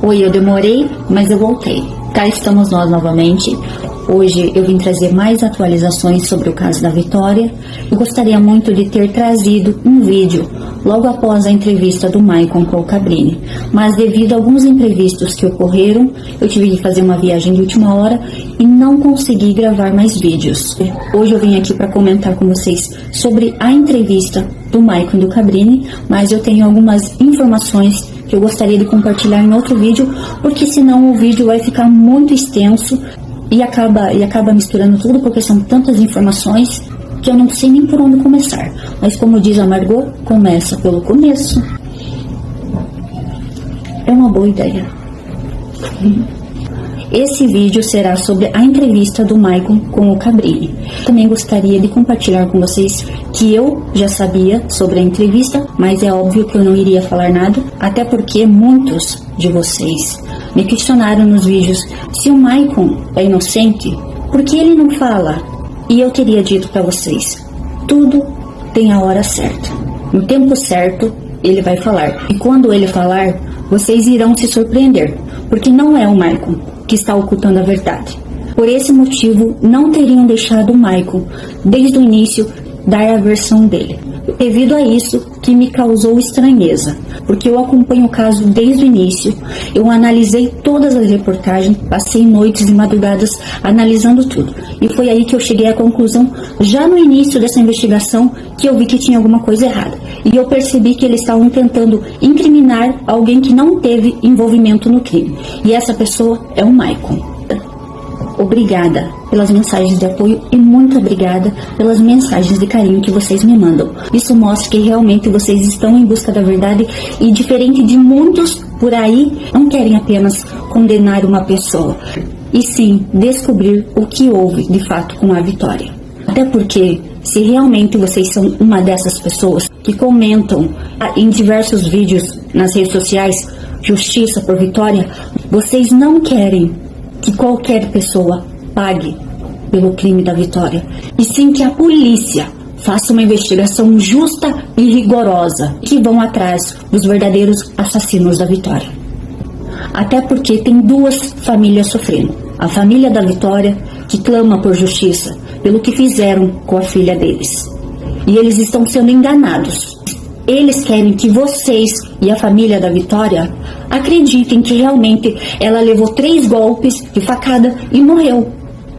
Oi, eu demorei, mas eu voltei. Cá estamos nós novamente. Hoje eu vim trazer mais atualizações sobre o caso da Vitória. Eu gostaria muito de ter trazido um vídeo logo após a entrevista do Maicon com o Cabrini, mas devido a alguns imprevistos que ocorreram, eu tive que fazer uma viagem de última hora e não consegui gravar mais vídeos. Hoje eu vim aqui para comentar com vocês sobre a entrevista do Maicon e do Cabrini, mas eu tenho algumas informações que eu gostaria de compartilhar em outro vídeo, porque senão o vídeo vai ficar muito extenso e acaba misturando tudo, porque são tantas informações que eu não sei nem por onde começar. Mas como diz a Margot, começa pelo começo. É uma boa ideia. Esse vídeo será sobre a entrevista do Maicon com o Cabrini. Também gostaria de compartilhar com vocês que eu já sabia sobre a entrevista, mas é óbvio que eu não iria falar nada, até porque muitos de vocês me questionaram nos vídeos se o Maicon é inocente, por que ele não fala? E eu teria dito para vocês, tudo tem a hora certa. No tempo certo, ele vai falar. E quando ele falar, vocês irão se surpreender, porque não é o Maicon que está ocultando a verdade. Por esse motivo, não teriam deixado o Maicon, desde o início, dar a versão dele. Devido a isso, que me causou estranheza, porque eu acompanho o caso desde o início, eu analisei todas as reportagens, passei noites e madrugadas analisando tudo. E foi aí que eu cheguei à conclusão, já no início dessa investigação, que eu vi que tinha alguma coisa errada. E eu percebi que eles estavam tentando incriminar alguém que não teve envolvimento no crime. E essa pessoa é o Maicon. Obrigada pelas mensagens de apoio e muito obrigada pelas mensagens de carinho que vocês me mandam. Isso mostra que realmente vocês estão em busca da verdade e, diferente de muitos por aí, não querem apenas condenar uma pessoa, e sim descobrir o que houve de fato com a Vitória. Até porque, se realmente vocês são uma dessas pessoas que comentam em diversos vídeos nas redes sociais, justiça por Vitória, vocês não querem que qualquer pessoa pague pelo crime da Vitória, e sim que a polícia faça uma investigação justa e rigorosa, que vão atrás dos verdadeiros assassinos da Vitória. Até porque tem duas famílias sofrendo. A família da Vitória, que clama por justiça pelo que fizeram com a filha deles. E eles estão sendo enganados. Eles querem que vocês e a família da Vitória acreditem que realmente ela levou 3 golpes de facada e morreu.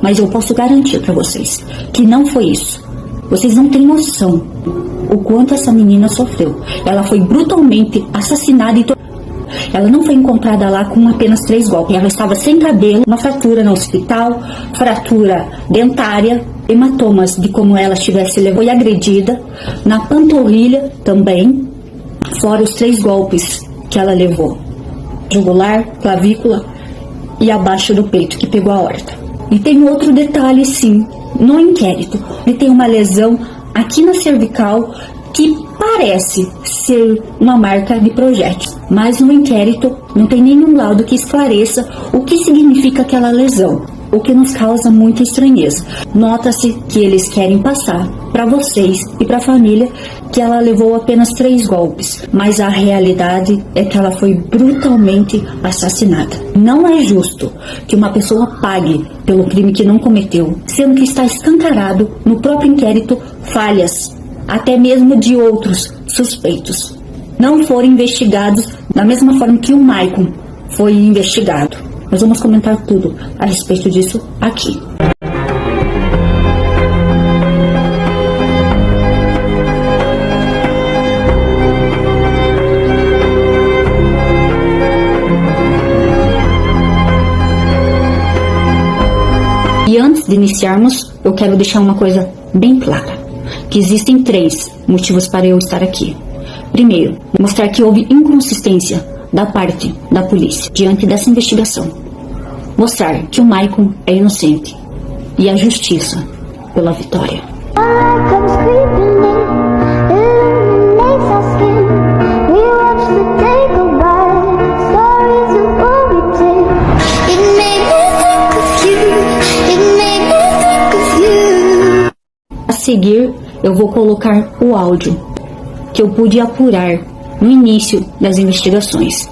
Mas eu posso garantir para vocês que não foi isso. Vocês não têm noção o quanto essa menina sofreu. Ela foi brutalmente assassinada e ela não foi encontrada lá com apenas 3 golpes. Ela estava sem cabelo, uma fratura no hospital, fratura dentária, hematomas de como ela tivesse levado, foi agredida, na panturrilha também, fora os 3 golpes que ela levou, jugular, clavícula e abaixo do peito, que pegou a aorta. E tem outro detalhe, sim, no inquérito, ele tem uma lesão aqui na cervical que parece ser uma marca de projétil, mas no inquérito não tem nenhum laudo que esclareça o que significa aquela lesão, o que nos causa muita estranheza. Nota-se que eles querem passar para vocês e para a família que ela levou apenas 3 golpes, mas a realidade é que ela foi brutalmente assassinada. Não é justo que uma pessoa pague pelo crime que não cometeu, sendo que está escancarado no próprio inquérito falhas, até mesmo de outros suspeitos, não foram investigados da mesma forma que o Maicon foi investigado. Nós vamos comentar tudo a respeito disso aqui. E antes de iniciarmos, eu quero deixar uma coisa bem clara, que existem 3 motivos para eu estar aqui. Primeiro, mostrar que houve inconsistência da parte da polícia diante dessa investigação. Mostrar que o Maicon é inocente e a justiça pela Vitória. A seguir, eu vou colocar o áudio que eu pude apurar no início das investigações,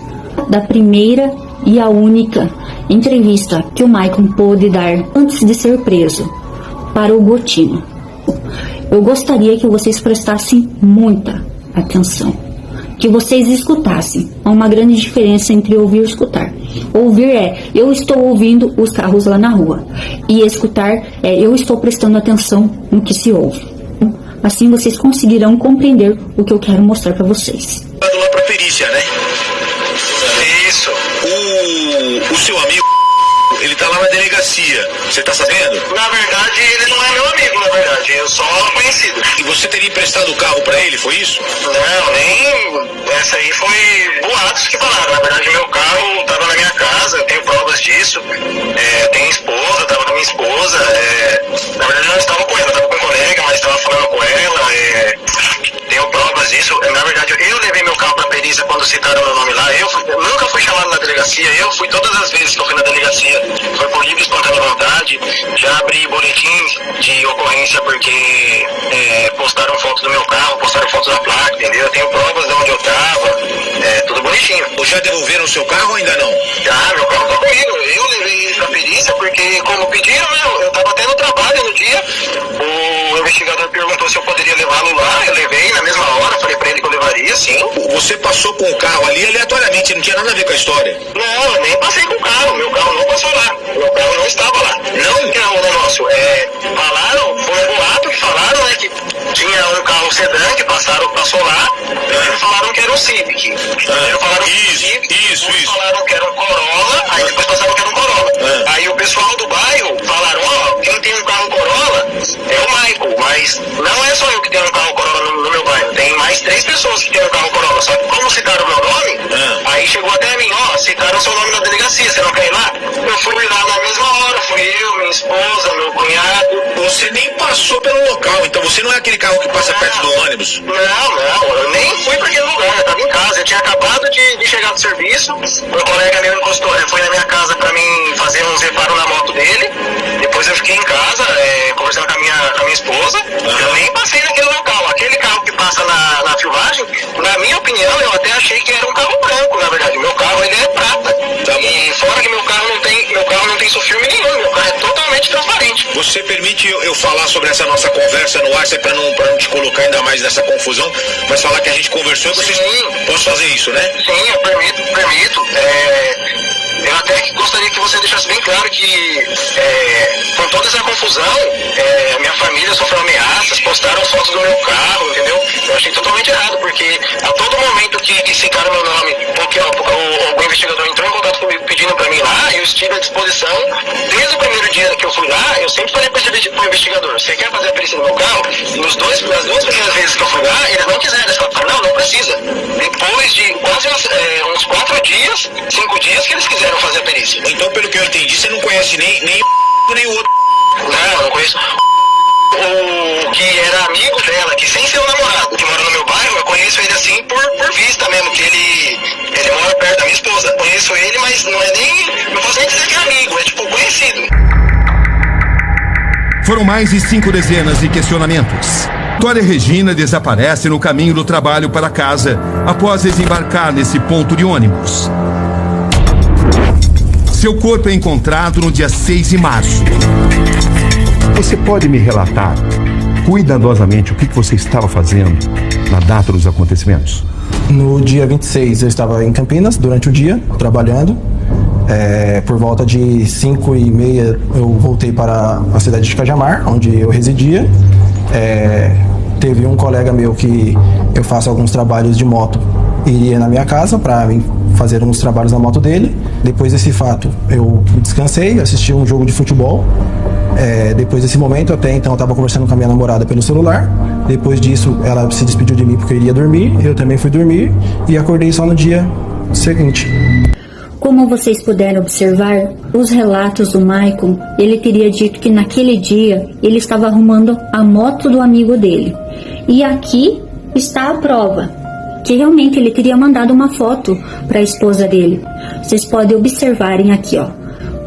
da primeira e a única entrevista que o Maicon pôde dar antes de ser preso para o Gotino. Eu gostaria que vocês prestassem muita atenção, que vocês escutassem. Há uma grande diferença entre ouvir e escutar. Ouvir é, eu estou ouvindo os carros lá na rua, e escutar é, eu estou prestando atenção no que se ouve. Assim vocês conseguirão compreender o que eu quero mostrar para vocês. Lá para perícia, né? Isso. O seu amigo, ele tá lá na delegacia. Você tá sabendo? Na verdade, ele não é meu amigo, na verdade. Eu sou conhecido. E você teria emprestado o carro para ele, foi isso? Não, nem... Essa aí foi boatos que falaram. Na verdade, meu carro tava na minha casa, eu tenho provas disso. Tenho esposa, tava com a minha esposa. Na verdade, eu não estava com ela, tava com um colega, mas estava falando com ela. Tenho provas disso. Na verdade, eu levei meu carro pra perícia quando citaram meu nome lá. Eu nunca fui chamado na delegacia. Eu fui todas as vezes que eu fui na delegacia. Foi por livre e espontânea vontade. Já abri boletim de ocorrência porque postaram fotos do meu carro, postaram fotos da placa, entendeu? Eu tenho provas de onde eu tava. Tudo bonitinho. Já devolveram o seu carro ou ainda não? Já, meu carro tá comigo. Eu levei ele pra perícia porque, como pediram, eu tava até no trabalho no dia. O investigador perguntou se eu poderia levá-lo lá. Eu levei na mesma hora, falei pra ele que eu levaria, sim. Você passou com o carro ali aleatoriamente, não tinha nada a ver com a história? Não, eu nem passei com o carro. Meu carro não passou lá. Meu carro não estava lá. Não? Que é o negócio. Falaram, foi um boato que falaram, né, que tinha um carro sedã que passou lá. Falaram que era um Civic. Falaram Isso. Falaram que era um Corolla, aí depois passaram que era um Corolla. Aí o pessoal do bairro falaram, quem tem um carro Corolla é o Michael, mas não é só eu que tenho um carro Corolla no meu bairro, tem mais 3 pessoas que têm um carro Corolla, só que como citaram o meu nome, aí chegou até mim, citaram seu nome na delegacia, você não quer ir lá? Eu fui lá na mesma hora, fui eu, minha esposa, meu cunhado. Você nem passou pelo local, então você não é aquele carro que passa perto do ônibus? Não, eu nem fui pra aquele lugar, eu tava em casa, eu tinha acabado de chegar do serviço, meu colega meu encostou, foi na minha casa pra mim fazer uns reparos na moto dele, depois eu fiquei em casa, conversando com a minha esposa, eu nem passei naquele local, aquele carro que passa na filmagem, na minha opinião, eu até achei que era um carro branco, na verdade, meu carro ele é prata, e fora que meu carro não tem sulfilme nenhum, meu carro é totalmente transparente. Você permite eu falar sobre essa nossa conversa no ar, pra não te colocar ainda mais nessa confusão, mas falar que a gente conversou e vocês... Posso fazer isso, né? Sim, eu permito. Eu até gostaria que você deixasse bem claro que, com toda essa confusão, minha família sofreu ameaças, postaram fotos do meu carro, entendeu? Eu achei totalmente errado, porque a todo momento que citaram meu nome, porque o investigador entrou em contato comigo pedindo pra mim lá, eu estive à disposição. Desde o primeiro dia que eu fui lá, eu sempre falei pro investigador, você quer fazer a perícia no meu carro? E nas duas primeiras vezes que eu fui lá, eles não quiseram. Eles falaram, não precisa. Depois de quase uns 4 dias, 5 dias que eles quiseram fazer a perícia. Então, pelo que eu entendi, você não conhece nem o outro. Não conheço. O que era amigo dela, que sem ser o namorado, que mora no meu bairro, eu conheço ele assim por vista mesmo, que ele mora perto da minha esposa. Conheço ele, mas não posso nem dizer que é amigo, é tipo conhecido. Foram mais de 5 dezenas de questionamentos. Glória Regina desaparece no caminho do trabalho para casa após desembarcar nesse ponto de ônibus. Seu corpo é encontrado no dia 6 de março. Você pode me relatar cuidadosamente o que você estava fazendo na data dos acontecimentos? No dia 26 eu estava em Campinas durante o dia, trabalhando. Por volta de 5h30 eu voltei para a cidade de Cajamar, onde eu residia. Teve um colega meu que eu faço alguns trabalhos de moto, iria na minha casa para fazer uns trabalhos na moto dele. Depois desse fato eu descansei, assisti um jogo de futebol. Depois desse momento, até então eu estava conversando com a minha namorada pelo celular. Depois disso ela se despediu de mim porque eu iria dormir, eu também fui dormir e acordei só no dia seguinte. Como vocês puderam observar, os relatos do Maicon, ele teria dito que naquele dia ele estava arrumando a moto do amigo dele. E aqui está a prova, que realmente ele teria mandado uma foto para a esposa dele. Vocês podem observarem aqui,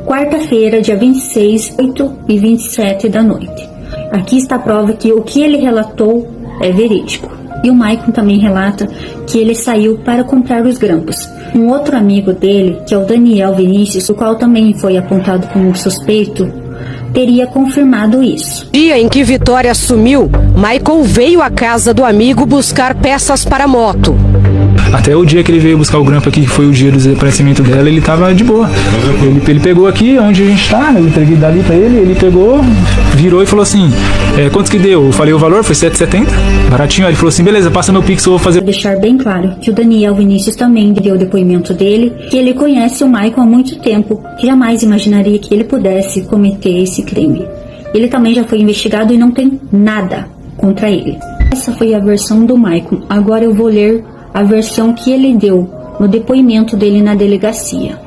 quarta-feira, dia 26, 8h27 da noite. Aqui está a prova que o que ele relatou é verídico. E o Maicon também relata que ele saiu para comprar os grampos. Um outro amigo dele, que é o Daniel Vinícius, o qual também foi apontado como suspeito, teria confirmado isso. No dia em que Vitória sumiu, Maicon veio à casa do amigo buscar peças para a moto. Até o dia que ele veio buscar o grampo aqui, que foi o dia do desaparecimento dela, ele tava de boa. Ele pegou aqui onde a gente tá, eu entreguei dali pra ele pegou, virou e falou assim, quanto que deu? Eu falei o valor, foi R$7,70, baratinho. Aí ele falou assim, beleza, passa meu Pix, eu vou fazer. Vou deixar bem claro que o Daniel Vinícius também deu o depoimento dele, que ele conhece o Maicon há muito tempo, que jamais imaginaria que ele pudesse cometer esse crime. Ele também já foi investigado e não tem nada contra ele. Essa foi a versão do Maicon. Agora eu vou ler a versão que ele deu no depoimento dele na delegacia.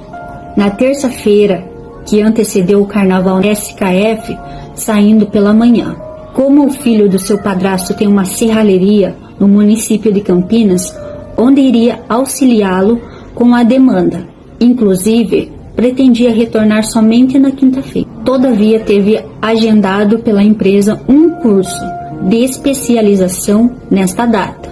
Na terça-feira, que antecedeu o carnaval SKF, saindo pela manhã. Como o filho do seu padrasto tem uma serralheria no município de Campinas, onde iria auxiliá-lo com a demanda. Inclusive, pretendia retornar somente na quinta-feira. Todavia, teve agendado pela empresa um curso de especialização nesta data.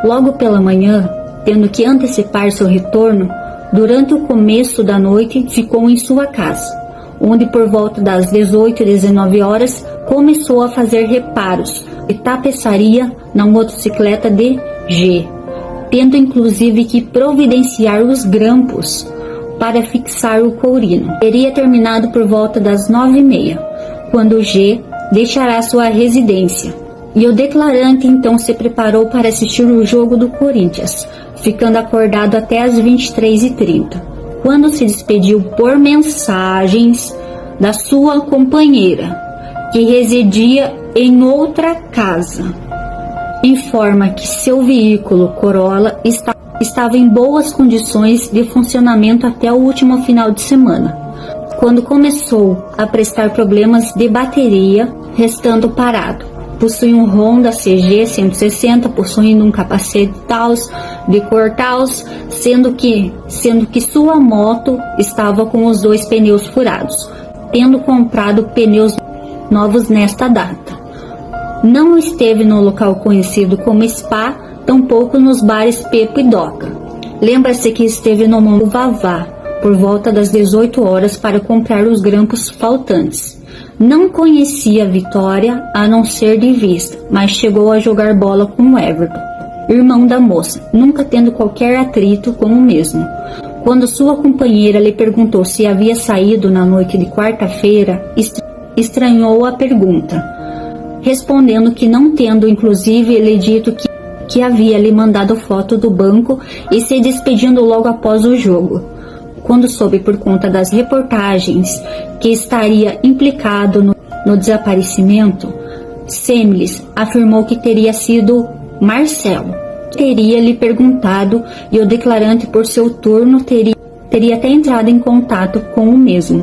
Logo pela manhã, tendo que antecipar seu retorno, durante o começo da noite ficou em sua casa, onde por volta das 18 e 19 horas começou a fazer reparos e tapeçaria na motocicleta de G, tendo inclusive que providenciar os grampos para fixar o courino. Teria terminado por volta das 9h30, quando G deixará sua residência. E o declarante então se preparou para assistir o jogo do Corinthians, ficando acordado até as 23h30, quando se despediu por mensagens da sua companheira, que residia em outra casa. Informa que seu veículo Corolla estava em boas condições de funcionamento até o último final de semana, quando começou a prestar problemas de bateria, restando parado. Possui um Honda CG 160, possuindo um capacete Taos de cor Taos, sendo que sua moto estava com os 2 pneus furados, tendo comprado pneus novos nesta data. Não esteve no local conhecido como Spa, tampouco nos bares Pepo e Doca. Lembra-se que esteve no Monte Vavá, por volta das 18 horas, para comprar os grampos faltantes. Não conhecia Vitória a não ser de vista, mas chegou a jogar bola com o Everton, irmão da moça, nunca tendo qualquer atrito com o mesmo. Quando sua companheira lhe perguntou se havia saído na noite de quarta-feira, estranhou a pergunta, respondendo que não tendo inclusive lhe dito que havia lhe mandado foto do banco e se despedindo logo após o jogo. Quando soube por conta das reportagens que estaria implicado no desaparecimento, Semlis afirmou que teria sido Marcelo. Teria lhe perguntado e o declarante, por seu turno, teria até entrado em contato com o mesmo.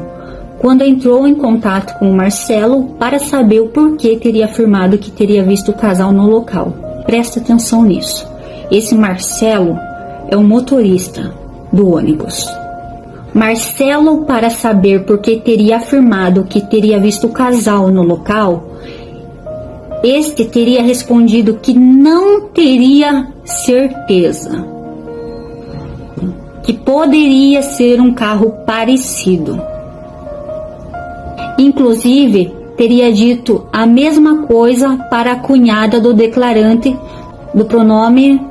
Quando entrou em contato com o Marcelo para saber o porquê, teria afirmado que teria visto o casal no local. Presta atenção nisso. Esse Marcelo é o motorista do ônibus. Marcelo, para saber por que teria afirmado que teria visto o casal no local, este teria respondido que não teria certeza, que poderia ser um carro parecido. Inclusive, teria dito a mesma coisa para a cunhada do declarante, do pronome,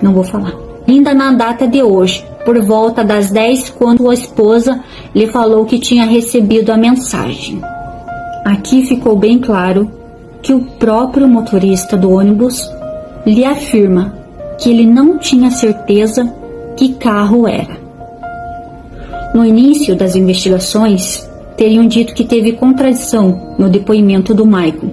não vou falar. Ainda na data de hoje, por volta das 10, quando a esposa lhe falou que tinha recebido a mensagem. Aqui ficou bem claro que o próprio motorista do ônibus lhe afirma que ele não tinha certeza que carro era. No início das investigações, teriam dito que teve contradição no depoimento do Maicon,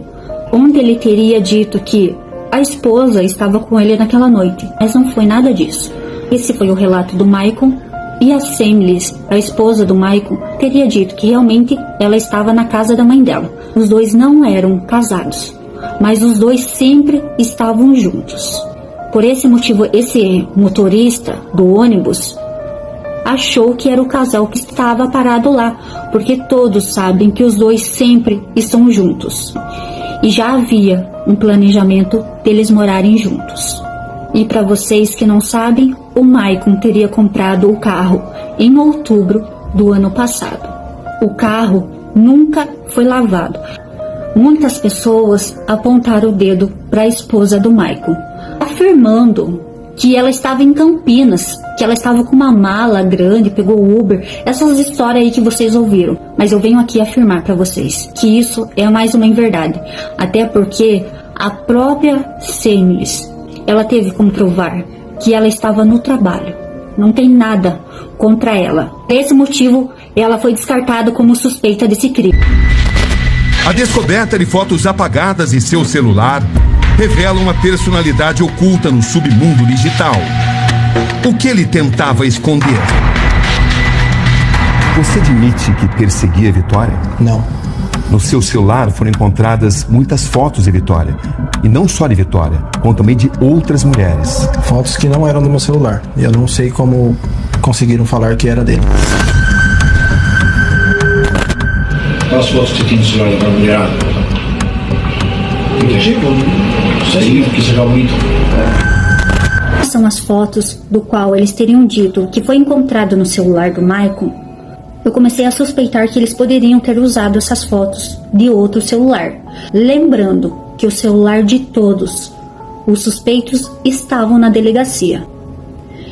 onde ele teria dito que a esposa estava com ele naquela noite, mas não foi nada disso. Esse foi o relato do Maicon, e a Semlis, a esposa do Maicon, teria dito que realmente ela estava na casa da mãe dela. Os dois não eram casados, mas os dois sempre estavam juntos. Por esse motivo, esse motorista do ônibus achou que era o casal que estava parado lá, porque todos sabem que os dois sempre estão juntos. e já havia um planejamento deles morarem juntos. E para vocês que não sabem, o Maicon teria comprado o carro em outubro do ano passado. O carro nunca foi lavado. Muitas pessoas apontaram o dedo para a esposa do Maicon, afirmando que ela estava em Campinas, que ela estava com uma mala grande, pegou o Uber, essas histórias aí que vocês ouviram. Mas eu venho aqui afirmar para vocês que isso é mais uma inverdade, até porque a própria Seimles, ela teve como provar que ela estava no trabalho. Não tem nada contra ela. Por esse motivo, ela foi descartada como suspeita desse crime. A descoberta de fotos apagadas em seu celular revela uma personalidade oculta no submundo digital. O que ele tentava esconder? Você admite que perseguia Vitória? Não. No seu celular foram encontradas muitas fotos de Vitória. E não só de Vitória, como também de outras mulheres. Fotos que não eram do meu celular. E eu não sei como conseguiram falar que era dele. Quais fotos que você tinha no celular da mulher? Tipo, sei, que será muito. São as fotos do qual eles teriam dito que foi encontrado no celular do Maicon. Eu comecei a suspeitar que eles poderiam ter usado essas fotos de outro celular. Lembrando que o celular de todos os suspeitos estavam na delegacia.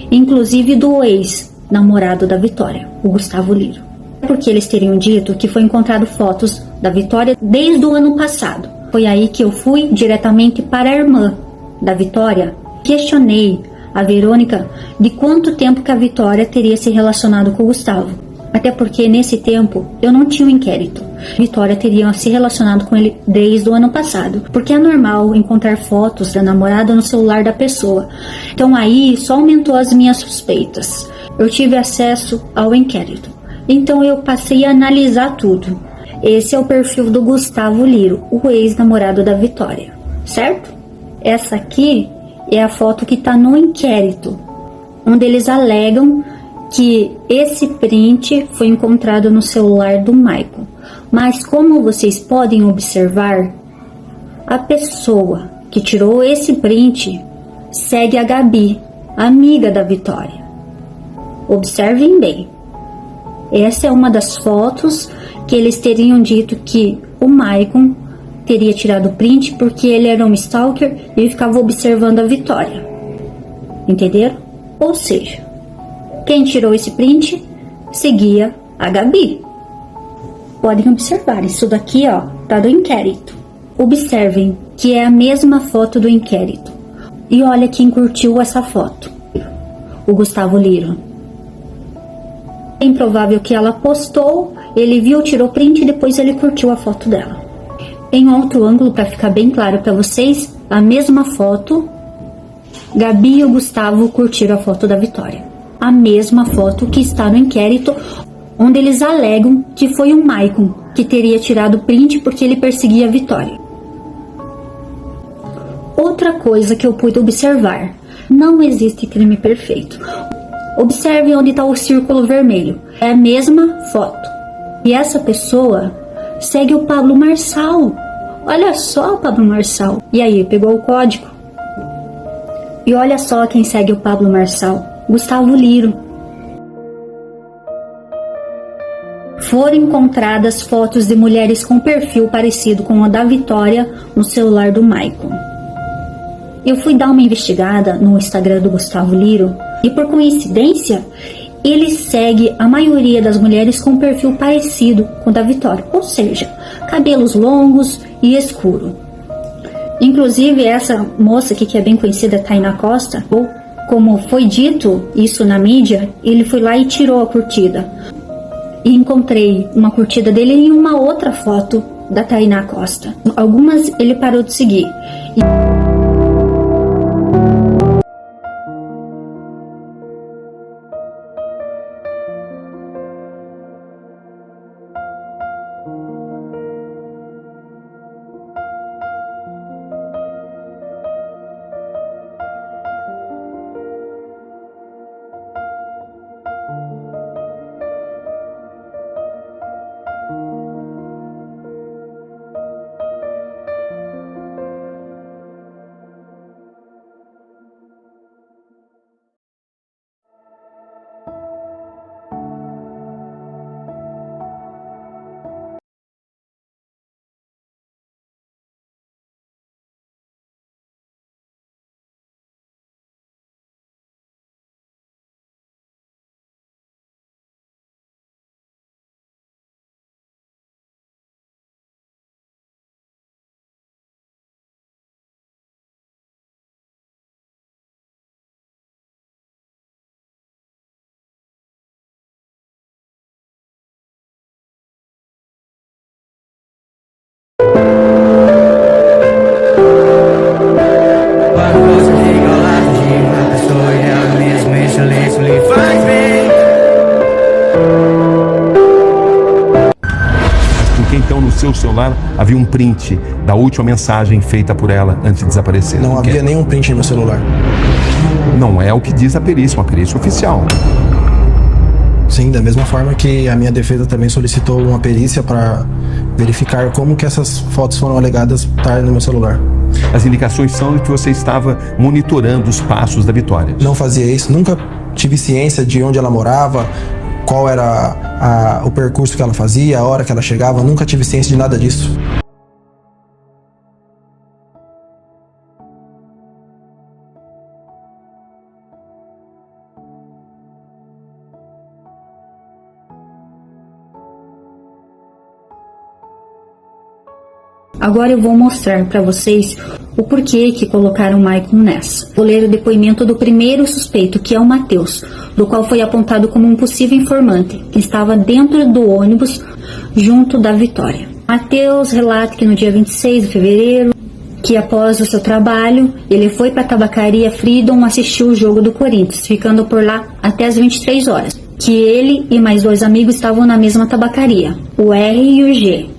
Inclusive do ex-namorado da Vitória, o Gustavo Liro. Porque eles teriam dito que foi encontrado fotos da Vitória desde o ano passado. Foi aí que eu fui diretamente para a irmã da Vitória. Questionei a Verônica de quanto tempo que a Vitória teria se relacionado com o Gustavo. Até porque nesse tempo eu não tinha um inquérito. Vitória teria se relacionado com ele desde o ano passado. Porque é normal encontrar fotos da namorada no celular da pessoa. Então aí só aumentou as minhas suspeitas. Eu tive acesso ao inquérito. Então eu passei a analisar tudo. Esse é o perfil do Gustavo Liro, o ex-namorado da Vitória, certo? Essa aqui é a foto que está no inquérito, onde eles alegam que esse print foi encontrado no celular do Maicon. Mas como vocês podem observar, a pessoa que tirou esse print segue a Gabi, amiga da Vitória. Observem bem. Essa é uma das fotos que eles teriam dito que o Maicon teria tirado o print porque ele era um stalker e ficava observando a Vitória. Entenderam? Ou seja, quem tirou esse print seguia a Gabi. Podem observar, isso daqui ó, tá do inquérito. Observem que é a mesma foto do inquérito. E olha quem curtiu essa foto. O Gustavo Liro. É improvável que ela postou, ele viu, tirou print e depois ele curtiu a foto dela. Em outro ângulo, para ficar bem claro para vocês, a mesma foto, Gabi e o Gustavo curtiram a foto da Vitória. A mesma foto que está no inquérito, onde eles alegam que foi o Maicon que teria tirado print porque ele perseguia a Vitória. Outra coisa que eu pude observar, não existe crime perfeito. Observe onde está o círculo vermelho. É a mesma foto. E essa pessoa segue o Pablo Marçal. Olha só o Pablo Marçal. E aí, pegou o código? E olha só quem segue o Pablo Marçal. Gustavo Liro. Foram encontradas fotos de mulheres com perfil parecido com o da Vitória no celular do Maicon. Eu fui dar uma investigada no Instagram do Gustavo Liro e, por coincidência, ele segue a maioria das mulheres com perfil parecido com o da Vitória, ou seja, cabelos longos e escuro. Inclusive, essa moça aqui, que é bem conhecida, Tainá Costa, ou como foi dito isso na mídia, ele foi lá e tirou a curtida. E encontrei uma curtida dele e uma outra foto da Tainá Costa. Algumas ele parou de seguir. celular havia um print da última mensagem feita por ela antes de desaparecer. Não havia nenhum print no meu celular. Não é o que diz a perícia, uma perícia oficial. Sim, da mesma forma que a minha defesa também solicitou uma perícia para verificar como que essas fotos foram alegadas estar no meu celular. As indicações são de que você estava monitorando os passos da Vitória. Não fazia isso, nunca tive ciência de onde ela morava, qual era o percurso que ela fazia, a hora que ela chegava, nunca tive ciência de nada disso. Agora eu vou mostrar para vocês o porquê que colocaram o Maicon nessa. Vou ler o depoimento do primeiro suspeito, que é o Matheus, do qual foi apontado como um possível informante, que estava dentro do ônibus junto da Vitória. Matheus relata que no dia 26 de fevereiro, que após o seu trabalho, ele foi para a tabacaria Freedom assistir o jogo do Corinthians, ficando por lá até as 23 horas. Que ele e mais 2 amigos estavam na mesma tabacaria, o R e o G.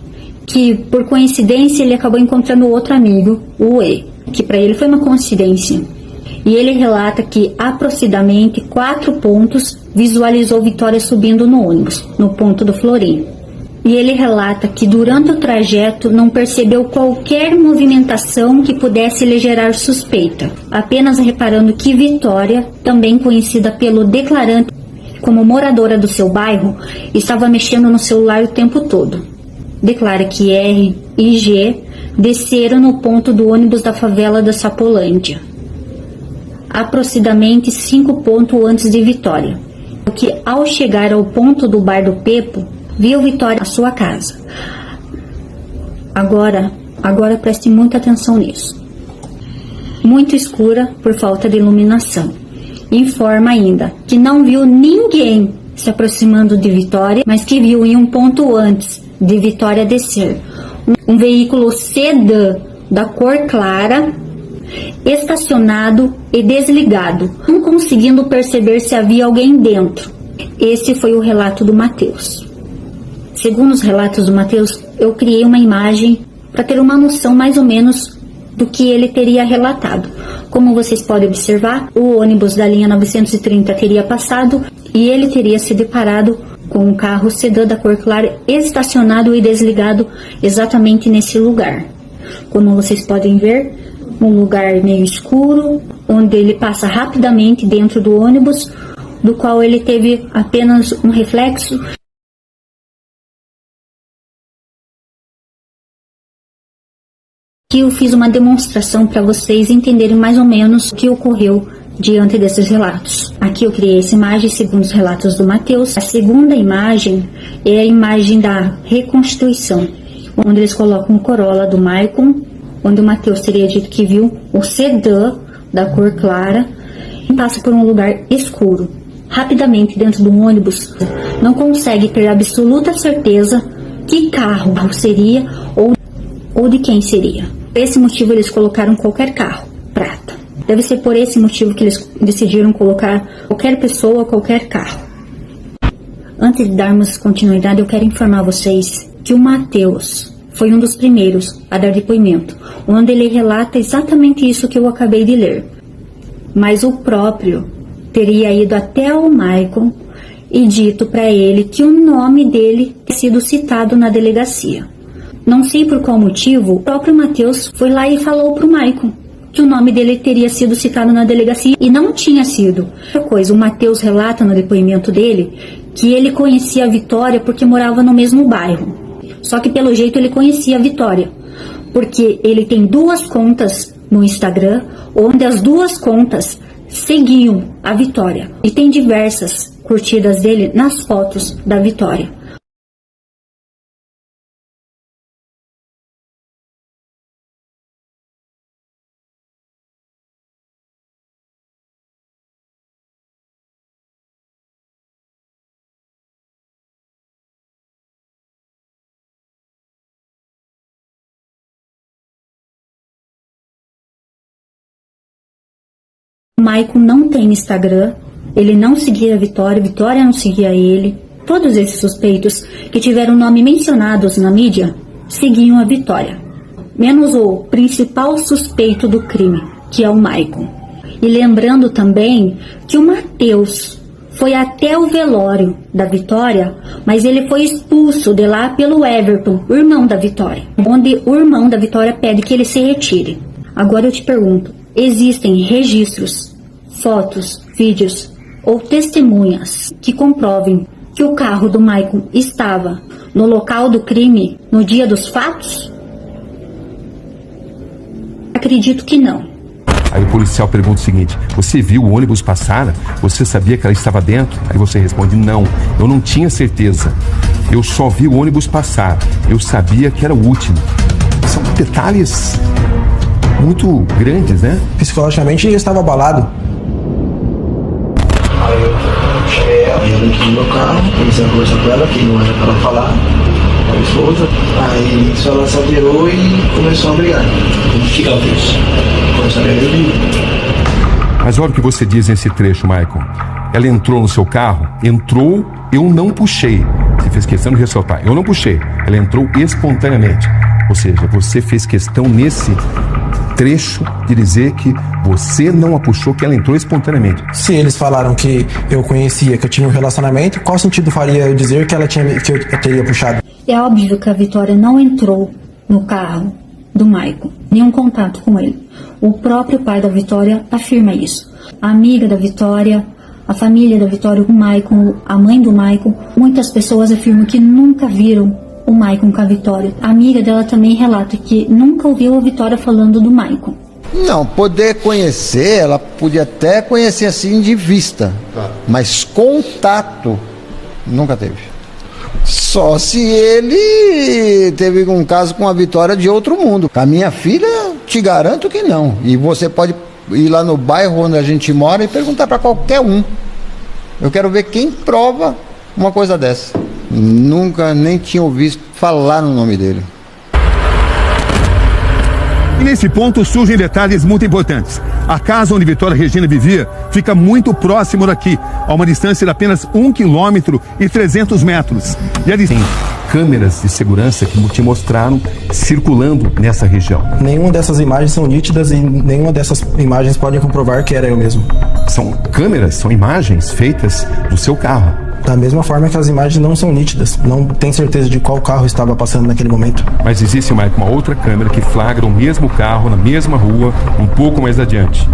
Que por coincidência ele acabou encontrando outro amigo, o E, que para ele foi uma coincidência. E ele relata que aproximadamente 4 pontos visualizou Vitória subindo no ônibus, no ponto do Florim. E ele relata que durante o trajeto não percebeu qualquer movimentação que pudesse lhe gerar suspeita, apenas reparando que Vitória, também conhecida pelo declarante como moradora do seu bairro, estava mexendo no celular o tempo todo. Declara que R e G desceram no ponto do ônibus da favela da Sapolândia, aproximadamente 5 pontos antes de Vitória, que ao chegar ao ponto do bar do Pepo, viu Vitória à sua casa. Agora preste muita atenção nisso. Muito escura por falta de iluminação. Informa ainda que não viu ninguém se aproximando de Vitória, mas que viu em um ponto antes de Vitória descer um veículo sedã da cor clara, estacionado e desligado, não conseguindo perceber se havia alguém dentro. Esse foi o relato do Matheus. Segundo os relatos do Matheus, eu criei uma imagem para ter uma noção mais ou menos do que ele teria relatado. Como vocês podem observar, o ônibus da linha 930 teria passado e ele teria se deparado com um carro sedã da cor clara estacionado e desligado exatamente nesse lugar. Como vocês podem ver, um lugar meio escuro, onde ele passa rapidamente dentro do ônibus, do qual ele teve apenas um reflexo. Aqui eu fiz uma demonstração para vocês entenderem mais ou menos o que ocorreu diante desses relatos. Aqui eu criei essa imagem segundo os relatos do Matheus. A segunda imagem é a imagem da reconstituição, onde eles colocam o Corolla do Maicon, onde o Matheus teria dito que viu o sedã da cor clara e passa por um lugar escuro. Rapidamente dentro do ônibus, não consegue ter absoluta certeza que carro seria ou de quem seria. Por esse motivo eles colocaram qualquer carro, prata. Deve ser por esse motivo que eles decidiram colocar qualquer pessoa, qualquer carro. Antes de darmos continuidade, eu quero informar vocês que o Matheus foi um dos primeiros a dar depoimento, onde ele relata exatamente isso que eu acabei de ler. Mas o próprio teria ido até o Maicon e dito para ele que o nome dele tinha sido citado na delegacia. Não sei por qual motivo, o próprio Matheus foi lá e falou para o Maicon que o nome dele teria sido citado na delegacia e não tinha sido. Outra coisa, o Matheus relata no depoimento dele que ele conhecia a Vitória porque morava no mesmo bairro. Só que pelo jeito ele conhecia a Vitória, porque ele tem 2 contas no Instagram, onde as 2 contas seguiam a Vitória. E tem diversas curtidas dele nas fotos da Vitória. O Maicon não tem Instagram, ele não seguia a Vitória, Vitória não seguia ele. Todos esses suspeitos que tiveram nome mencionados na mídia seguiam a Vitória, menos o principal suspeito do crime, que é o Maicon. E lembrando também que o Matheus foi até o velório da Vitória, mas ele foi expulso de lá pelo Everton, o irmão da Vitória, onde o irmão da Vitória pede que ele se retire. Agora eu te pergunto, existem registros, fotos, vídeos ou testemunhas que comprovem que o carro do Maicon estava no local do crime no dia dos fatos? Acredito que não. Aí o policial pergunta o seguinte: você viu o ônibus passar? Você sabia que ela estava dentro? Aí você responde: não, eu não tinha certeza. Eu só vi o ônibus passar. Eu sabia que era o último. São detalhes muito grandes, né? Psicologicamente ele estava abalado. Aí eu cheguei ela aqui no meu carro, comecei a conversar com ela, que não era para ela falar, a esposa. Aí isso ela se alterou e começou a brigar. O que ela fez? Começou a brigar. Mas olha o que você diz nesse trecho, Maicon. Ela entrou no seu carro, entrou, eu não puxei. Você fez questão de ressaltar, eu não puxei. Ela entrou espontaneamente. Ou seja, você fez questão nesse trecho de dizer que você não a puxou, que ela entrou espontaneamente. Se eles falaram que eu conhecia, que eu tinha um relacionamento, qual sentido faria eu dizer que eu teria puxado? É óbvio que a Vitória não entrou no carro do Maicon, nenhum contato com ele. O próprio pai da Vitória afirma isso. A amiga da Vitória, a família da Vitória, o Maicon, a mãe do Maicon, muitas pessoas afirmam que nunca viram o Maicon com a Vitória. A amiga dela também relata que nunca ouviu a Vitória falando do Maicon. Não, poder conhecer, ela podia até conhecer assim de vista, mas contato nunca teve. Só se ele teve um caso com a Vitória de outro mundo. Com a minha filha, te garanto que não. E você pode ir lá no bairro onde a gente mora e perguntar para qualquer um. Eu quero ver quem prova uma coisa dessa. Nunca nem tinha ouvido falar no nome dele. E nesse ponto surgem detalhes muito importantes. A casa onde Vitória Regina vivia fica muito próximo daqui, a uma distância de apenas 1 km e 300 metros. E ali tem câmeras de segurança que te mostraram circulando nessa região. Nenhuma dessas imagens são nítidas e nenhuma dessas imagens pode comprovar que era eu mesmo. São câmeras, são imagens feitas do seu carro. Da mesma forma que as imagens não são nítidas, não tem certeza de qual carro estava passando naquele momento. Mas existe, Maicon, uma outra câmera que flagra o mesmo carro na mesma rua, um pouco mais adiante.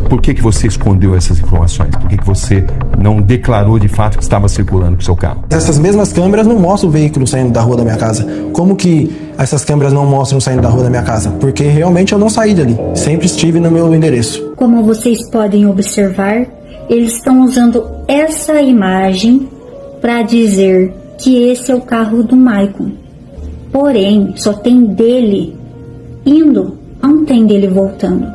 Por que você escondeu essas informações? Por que você não declarou de fato que estava circulando com o seu carro? Essas mesmas câmeras não mostram o veículo saindo da rua da minha casa. Como que essas câmeras não mostram saindo da rua da minha casa? Porque realmente eu não saí dali, sempre estive no meu endereço. Como vocês podem observar, eles estão usando essa imagem para dizer que esse é o carro do Maicon. Porém, só tem dele indo, não tem dele voltando.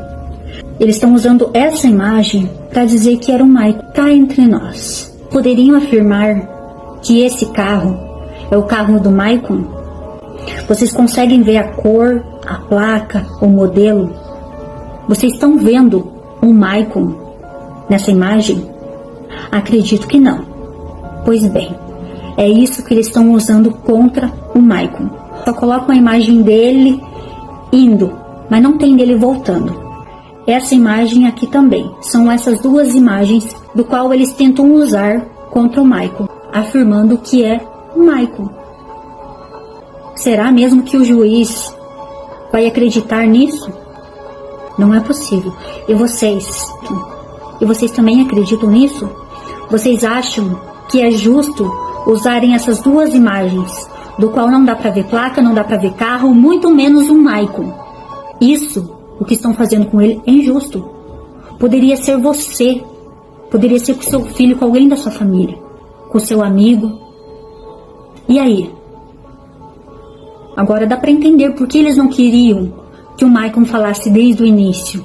Eles estão usando essa imagem para dizer que era o Maicon. Cá entre nós, poderiam afirmar que esse carro é o carro do Maicon? Vocês conseguem ver a cor, a placa, o modelo? Vocês estão vendo o Maicon nessa imagem? Acredito que não. Pois bem, é isso que eles estão usando contra o Maicon. Só colocam a imagem dele indo, mas não tem dele voltando. Essa imagem aqui também. São essas duas imagens do qual eles tentam usar contra o Maicon, afirmando que é o Maicon. Será mesmo que o juiz vai acreditar nisso? Não é possível. E vocês também acreditam nisso? Vocês acham que é justo usarem essas duas imagens, do qual não dá para ver placa, não dá para ver carro, muito menos um Maicon? Isso, o que estão fazendo com ele, é injusto. Poderia ser você, poderia ser com seu filho, com alguém da sua família, com seu amigo. E aí? Agora dá para entender por que eles não queriam que o Maicon falasse desde o início.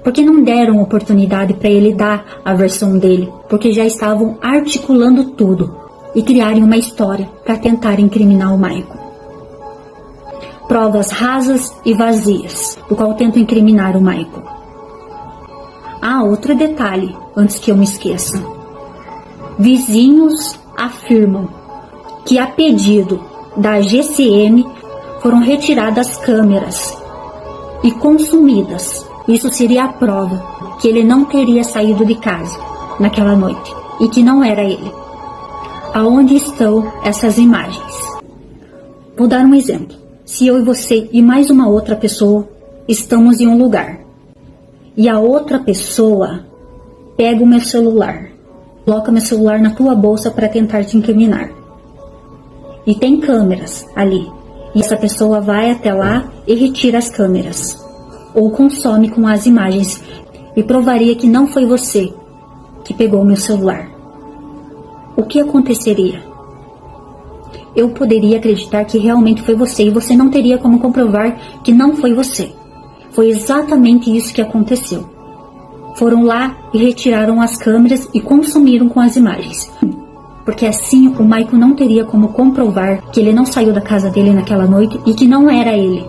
Porque não deram oportunidade para ele dar a versão dele, porque já estavam articulando tudo e criarem uma história para tentar incriminar o Maicon. Provas rasas e vazias, do qual tentam incriminar o Maicon. Ah, outro detalhe, antes que eu me esqueça. Vizinhos afirmam que a pedido da GCM foram retiradas as câmeras e consumidas. Isso seria a prova que ele não teria saído de casa naquela noite e que não era ele. Aonde estão essas imagens? Vou dar um exemplo. Se eu e você e mais uma outra pessoa estamos em um lugar e a outra pessoa pega o meu celular, coloca meu celular na tua bolsa para tentar te incriminar. E tem câmeras ali. E essa pessoa vai até lá e retira as câmeras. Ou consome com as imagens. E provaria que não foi você que pegou meu celular. O que aconteceria? Eu poderia acreditar que realmente foi você. E você não teria como comprovar que não foi você. Foi exatamente isso que aconteceu. Foram lá e retiraram as câmeras e consumiram com as imagens. Porque assim o Maicon não teria como comprovar que ele não saiu da casa dele naquela noite e que não era ele.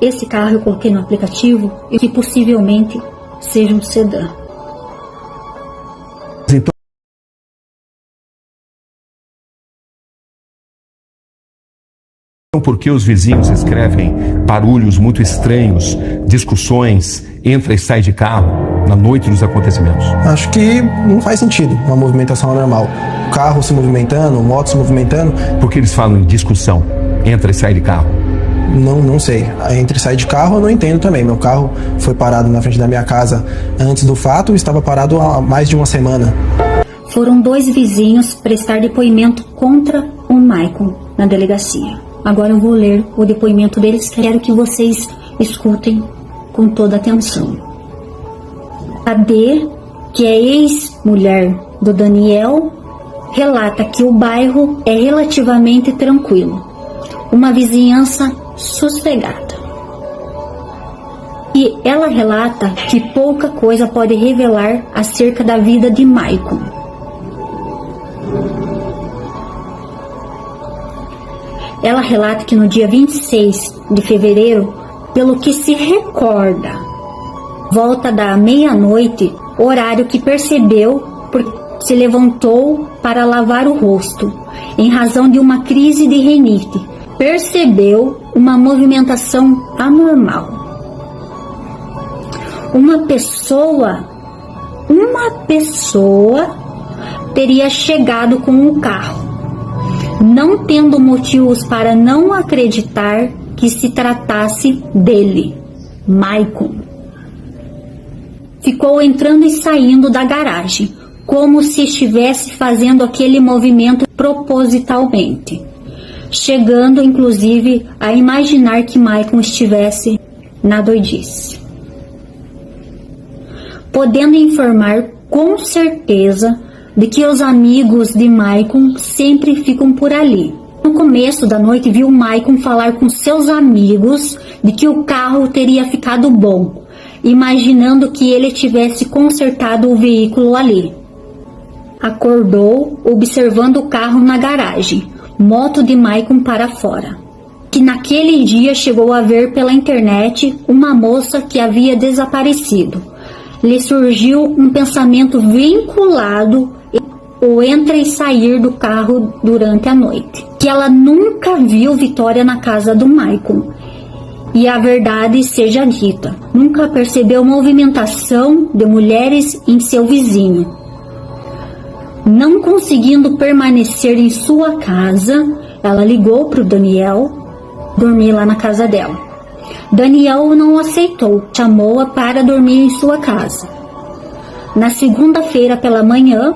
Esse carro eu coloquei no aplicativo e que possivelmente seja um sedã. Então, por que os vizinhos escrevem barulhos muito estranhos, discussões, entra e sai de carro na noite dos acontecimentos? Acho que não faz sentido uma movimentação anormal. Carro se movimentando, moto se movimentando. Por que eles falam em discussão, entra e sai de carro? Não sei. Entre e sai de carro eu não entendo também. Meu carro foi parado na frente da minha casa antes do fato e estava parado há mais de uma semana. Foram 2 vizinhos prestar depoimento contra o Maicon na delegacia. Agora eu vou ler o depoimento deles. Quero que vocês escutem com toda atenção. A D, que é ex-mulher do Daniel, relata que o bairro é relativamente tranquilo. Uma vizinhança sossegada. E ela relata que pouca coisa pode revelar acerca da vida de Maicon. Ela relata que no dia 26 de fevereiro, pelo que se recorda, volta da meia-noite, horário que percebeu porque se levantou para lavar o rosto, em razão de uma crise de rinite. Percebeu uma movimentação anormal. Uma pessoa teria chegado com um carro, não tendo motivos para não acreditar que se tratasse dele, Maicon. Ficou entrando e saindo da garagem, como se estivesse fazendo aquele movimento propositalmente, chegando inclusive a imaginar que Maicon estivesse na doidice. Podendo informar com certeza de que os amigos de Maicon sempre ficam por ali. No começo da noite viu Maicon falar com seus amigos de que o carro teria ficado bom, imaginando que ele tivesse consertado o veículo ali. Acordou observando o carro na garagem, moto de Maicon para fora. Que naquele dia chegou a ver pela internet uma moça que havia desaparecido. Lhe surgiu um pensamento vinculado o entra e sair do carro durante a noite. Que ela nunca viu Vitória na casa do Maicon. E a verdade seja dita, nunca percebeu movimentação de mulheres em seu vizinho. Não conseguindo permanecer em sua casa, ela ligou para o Daniel dormir lá na casa dela. Daniel não aceitou, chamou-a para dormir em sua casa. Na segunda-feira pela manhã,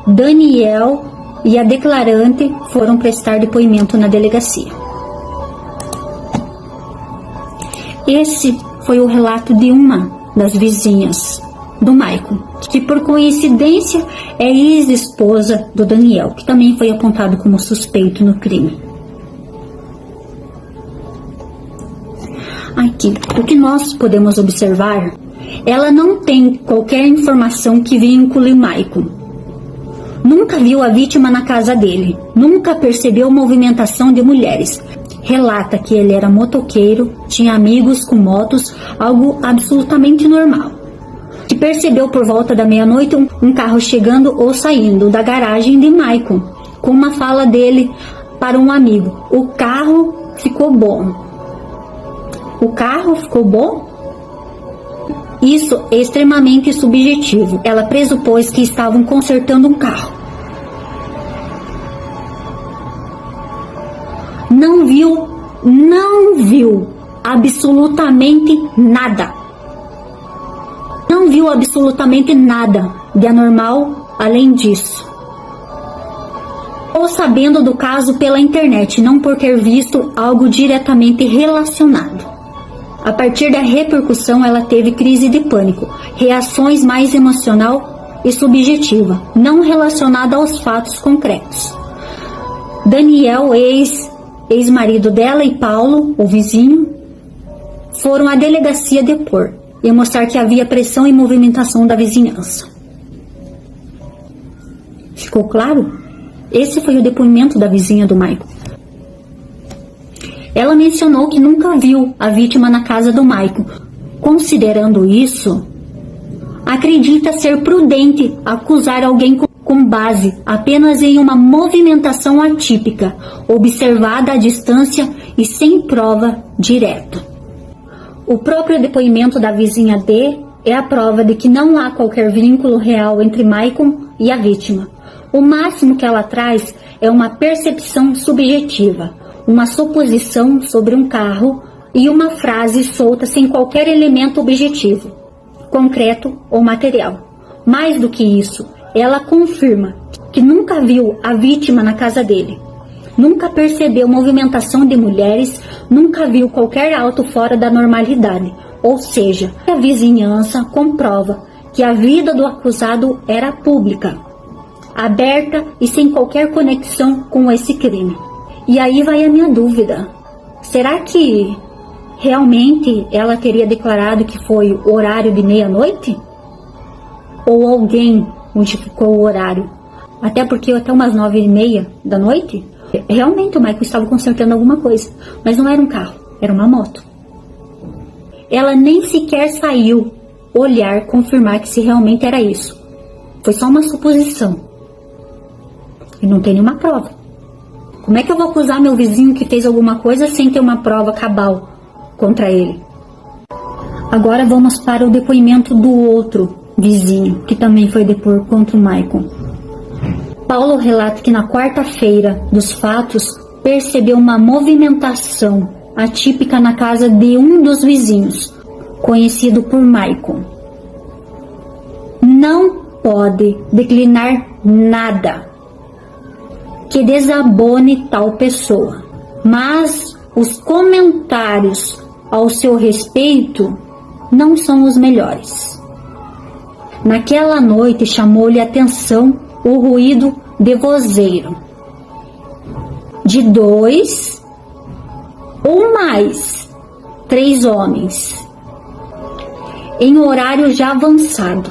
Daniel e a declarante foram prestar depoimento na delegacia. Esse foi o relato de uma das vizinhas do Maicon, que por coincidência é ex-esposa do Daniel, que também foi apontado como suspeito no crime. Aqui, o que nós podemos observar, ela não tem qualquer informação que vincule Maicon. Nunca viu a vítima na casa dele, nunca percebeu movimentação de mulheres. Relata que ele era motoqueiro, tinha amigos com motos, algo absolutamente normal. Que percebeu por volta da meia-noite um carro chegando ou saindo da garagem de Maicon, com uma fala dele para um amigo: o carro ficou bom. O carro ficou bom? Isso é extremamente subjetivo. Ela pressupôs que estavam consertando um carro. Não viu absolutamente nada. Não viu absolutamente nada de anormal além disso. Ou sabendo do caso pela internet, não por ter visto algo diretamente relacionado. A partir da repercussão, ela teve crise de pânico, reações mais emocional e subjetiva, não relacionada aos fatos concretos. Daniel, ex-marido dela, e Paulo, o vizinho, foram à delegacia depor e mostrar que havia pressão e movimentação da vizinhança. Ficou claro? Esse foi o depoimento da vizinha do Maicon. Ela mencionou que nunca viu a vítima na casa do Maicon. Considerando isso, acredita ser prudente acusar alguém com base apenas em uma movimentação atípica, observada à distância e sem prova direta. O próprio depoimento da vizinha D é a prova de que não há qualquer vínculo real entre Maicon e a vítima. O máximo que ela traz é uma percepção subjetiva, uma suposição sobre um carro e uma frase solta sem qualquer elemento objetivo, concreto ou material. Mais do que isso, ela confirma que nunca viu a vítima na casa dele, nunca percebeu movimentação de mulheres, nunca viu qualquer auto fora da normalidade, ou seja, a vizinhança comprova que a vida do acusado era pública, aberta e sem qualquer conexão com esse crime. E aí vai a minha dúvida. Será que realmente ela teria declarado que foi o horário de meia-noite? Ou alguém modificou o horário? Até porque até umas 9h30 da noite, realmente o Maicon estava consertando alguma coisa. Mas não era um carro, era uma moto. Ela nem sequer saiu olhar, confirmar que se realmente era isso. Foi só uma suposição. E não tem nenhuma prova. Como é que eu vou acusar meu vizinho que fez alguma coisa sem ter uma prova cabal contra ele? Agora vamos para o depoimento do outro vizinho, que também foi depor contra o Maicon. Paulo relata que na quarta-feira dos fatos percebeu uma movimentação atípica na casa de um dos vizinhos, conhecido por Maicon. Não pode declinar nada que desabone tal pessoa, mas os comentários ao seu respeito não são os melhores. Naquela noite chamou-lhe a atenção o ruído de vozeiro de 2 ou mais 3 homens em horário já avançado,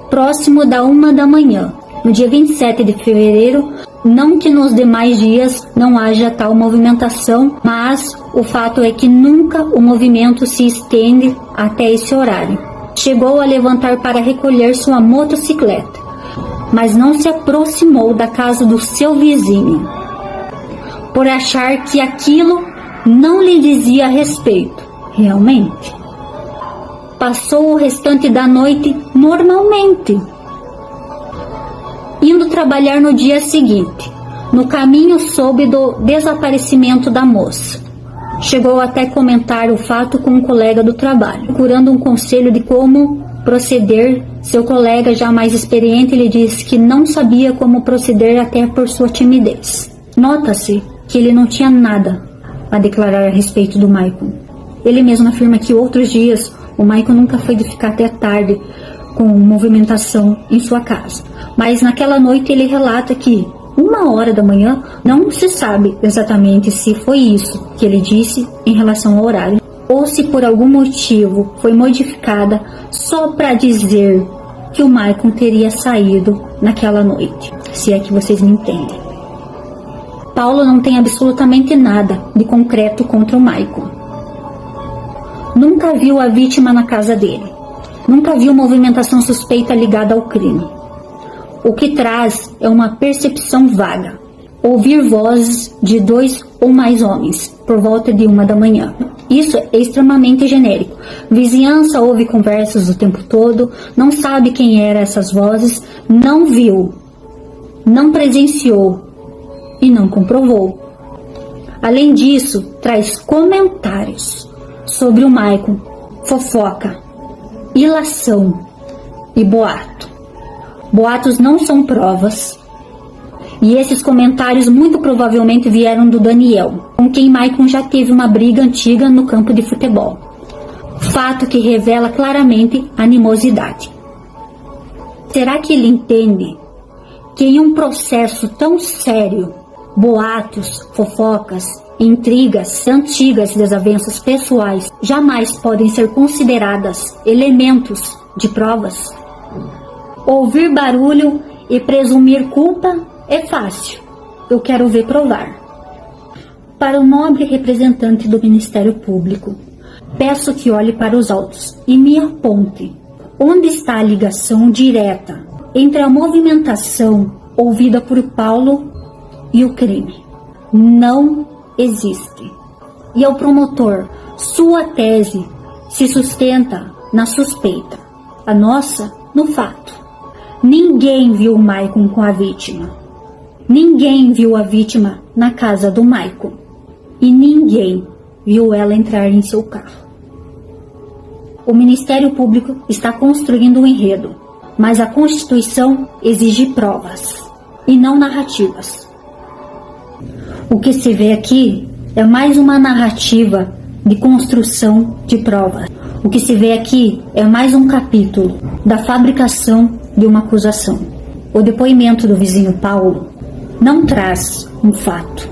próximo da 1 da manhã, no dia 27 de fevereiro. Não que nos demais dias não haja tal movimentação, mas o fato é que nunca o movimento se estende até esse horário. Chegou a levantar para recolher sua motocicleta, mas não se aproximou da casa do seu vizinho, por achar que aquilo não lhe dizia respeito. Realmente, passou o restante da noite normalmente, indo trabalhar no dia seguinte. No caminho soube do desaparecimento da moça. Chegou até comentar o fato com um colega do trabalho, procurando um conselho de como proceder. Seu colega, já mais experiente, lhe disse que não sabia como proceder até por sua timidez. Nota-se que ele não tinha nada a declarar a respeito do Maicon. Ele mesmo afirma que outros dias o Maicon nunca foi de ficar até tarde com movimentação em sua casa. Mas naquela noite ele relata que 1h da manhã, não se sabe exatamente se foi isso que ele disse em relação ao horário, ou se por algum motivo foi modificada só para dizer que o Maicon teria saído naquela noite, se é que vocês me entendem. Paulo não tem absolutamente nada de concreto contra o Maicon. Nunca viu a vítima na casa dele. Nunca viu movimentação suspeita ligada ao crime. O que traz é uma percepção vaga. ouvir vozes de 2 ou mais homens por volta de 1 da manhã. Isso é extremamente genérico. Vizinhança ouve conversas o tempo todo, não sabe quem eram essas vozes, não viu, não presenciou e não comprovou. Além disso, traz comentários sobre o Maicon, fofoca, ilação e boato. Boatos não são provas, e esses comentários muito provavelmente vieram do Daniel, com quem Maicon já teve uma briga antiga no campo de futebol. Fato que revela claramente animosidade. Será que ele entende que em um processo tão sério, boatos, fofocas, intrigas, antigas desavenças pessoais jamais podem ser consideradas elementos de provas? Ouvir barulho e presumir culpa é fácil. Eu quero ver provar. Para o nobre representante do Ministério Público, peço que olhe para os autos e me aponte onde está a ligação direta entre a movimentação ouvida por Paulo e o crime. Não existe. E ao promotor, sua tese se sustenta na suspeita, a nossa no fato. Ninguém viu o Maicon com a vítima. Ninguém viu a vítima na casa do Maicon. E ninguém viu ela entrar em seu carro. O Ministério Público está construindo um enredo, mas a Constituição exige provas e não narrativas. O que se vê aqui é mais uma narrativa de construção de provas. O que se vê aqui é mais um capítulo da fabricação de uma acusação. O depoimento do vizinho Paulo não traz um fato,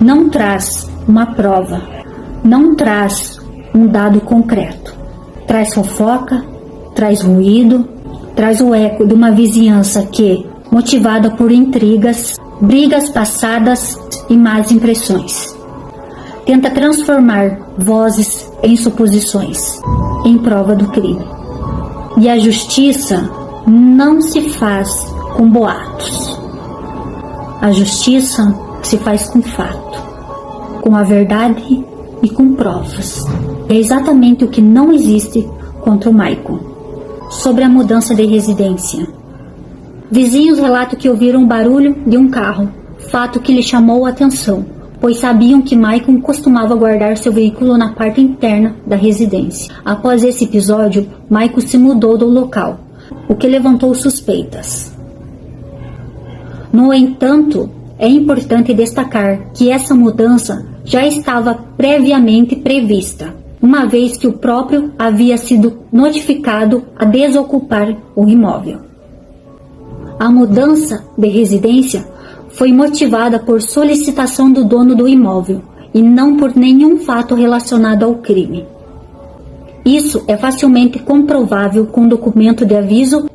não traz uma prova, não traz um dado concreto. Traz fofoca, traz ruído, traz o eco de uma vizinhança que, motivada por intrigas, brigas passadas e más impressões, tenta transformar vozes em suposições, em prova do crime. E a justiça não se faz com boatos. A justiça se faz com fato, com a verdade e com provas. É exatamente o que não existe contra o Maicon. Sobre a mudança de residência. Vizinhos relatam que ouviram o barulho de um carro, fato que lhe chamou a atenção, pois sabiam que Maicon costumava guardar seu veículo na parte interna da residência. Após esse episódio, Maicon se mudou do local, o que levantou suspeitas. No entanto, é importante destacar que essa mudança já estava previamente prevista, uma vez que o próprio havia sido notificado a desocupar o imóvel. A mudança de residência foi motivada por solicitação do dono do imóvel e não por nenhum fato relacionado ao crime. Isso é facilmente comprovável com documento de aviso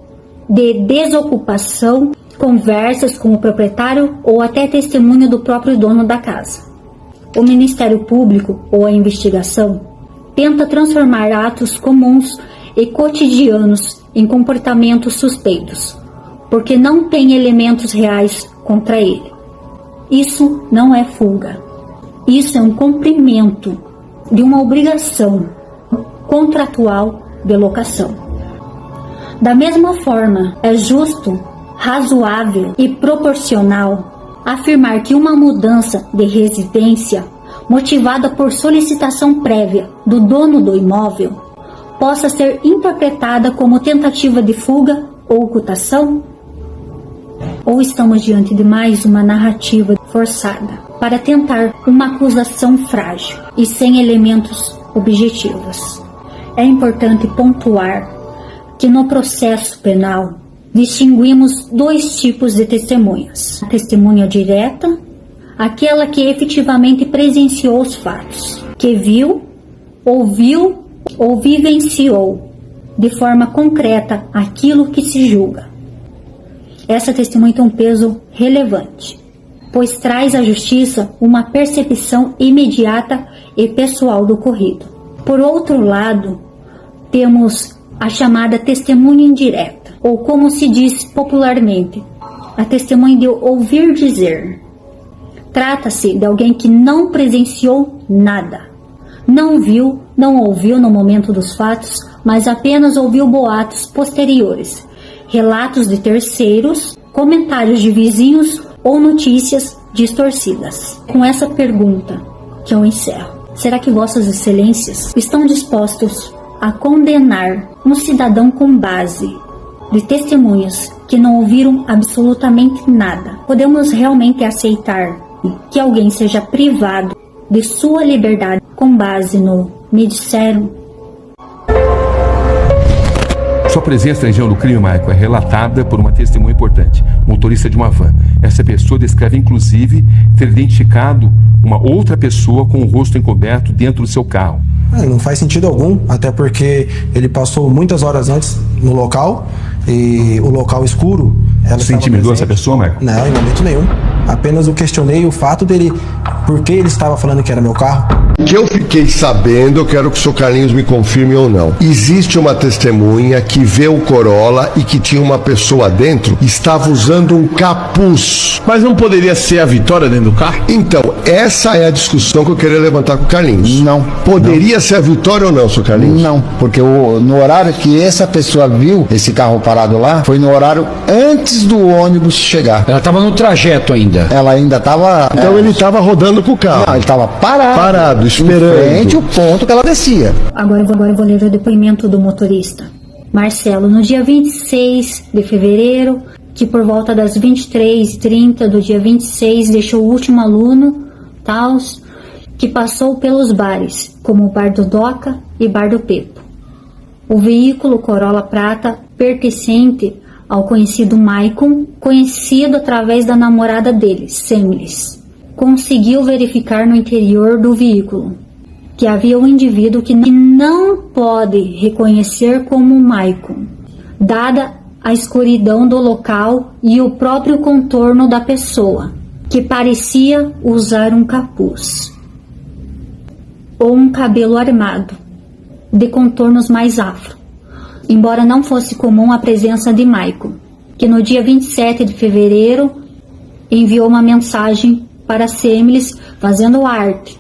de desocupação, conversas com o proprietário ou até testemunho do próprio dono da casa. O Ministério Público ou a investigação tenta transformar atos comuns e cotidianos em comportamentos suspeitos, porque não tem elementos reais contra ele. Isso não é fuga. Isso é um cumprimento de uma obrigação contratual de locação. Da mesma forma, é justo, razoável e proporcional afirmar que uma mudança de residência motivada por solicitação prévia do dono do imóvel possa ser interpretada como tentativa de fuga ou ocultação? Ou estamos diante de mais uma narrativa forçada para tentar uma acusação frágil e sem elementos objetivos? É importante pontuar que no processo penal distinguimos 2 tipos de testemunhas: a testemunha direta, aquela que efetivamente presenciou os fatos, que viu, ouviu ou vivenciou de forma concreta aquilo que se julga. Essa testemunha tem um peso relevante, pois traz à justiça uma percepção imediata e pessoal do ocorrido. Por outro lado, temos a chamada testemunha indireta, ou como se diz popularmente, a testemunha de ouvir dizer. Trata-se de alguém que não presenciou nada. Não viu, não ouviu no momento dos fatos, mas apenas ouviu boatos posteriores, relatos de terceiros, comentários de vizinhos ou notícias distorcidas. Com essa pergunta que eu encerro: será que Vossas Excelências estão dispostos a condenar um cidadão com base de testemunhas que não ouviram absolutamente nada? Podemos realmente aceitar que alguém seja privado de sua liberdade com base no me disseram? Sua presença na região do crime, Michael, é relatada por uma testemunha importante, motorista de uma van. Essa pessoa descreve, inclusive, ter identificado uma outra pessoa com o rosto encoberto dentro do seu carro. Não faz sentido algum, até porque ele passou muitas horas antes no local, e o local escuro... Você intimidou essa pessoa, Michael? Não, em momento nenhum. Apenas eu questionei o fato dele, por que ele estava falando que era meu carro. Que eu fiquei sabendo, eu quero que o Sr. Carlinhos me confirme ou não. Existe uma testemunha que vê o Corolla e que tinha uma pessoa dentro, estava usando um capuz. Mas não poderia ser a Vitória dentro do carro? Então, essa é a discussão que eu queria levantar com o Carlinhos. Não. Poderia ser a Vitória ou não, Sr. Carlinhos? Não, porque no horário que essa pessoa viu esse carro parado lá, foi no horário antes do ônibus chegar. Ela estava no trajeto ainda. Ela ainda estava... Então ele estava rodando com o carro. Não, ele estava parado, esperando. Em frente o ponto que ela descia. Agora eu vou ler o depoimento do motorista. Marcelo, no dia 26 de fevereiro, que por volta das 23h30 do dia 26, deixou o último aluno, Taos, que passou pelos bares, como o Bar do Doca e Bar do Pepo. O veículo Corolla prata, pertencente ao conhecido Maicon, conhecido através da namorada dele, Semilis, conseguiu verificar no interior do veículo que havia um indivíduo que não pode reconhecer como Maicon, dada a escuridão do local e o próprio contorno da pessoa, que parecia usar um capuz ou um cabelo armado, de contornos mais afro, embora não fosse comum a presença de Maicon, que no dia 27 de fevereiro enviou uma mensagem para Semilis fazendo arte.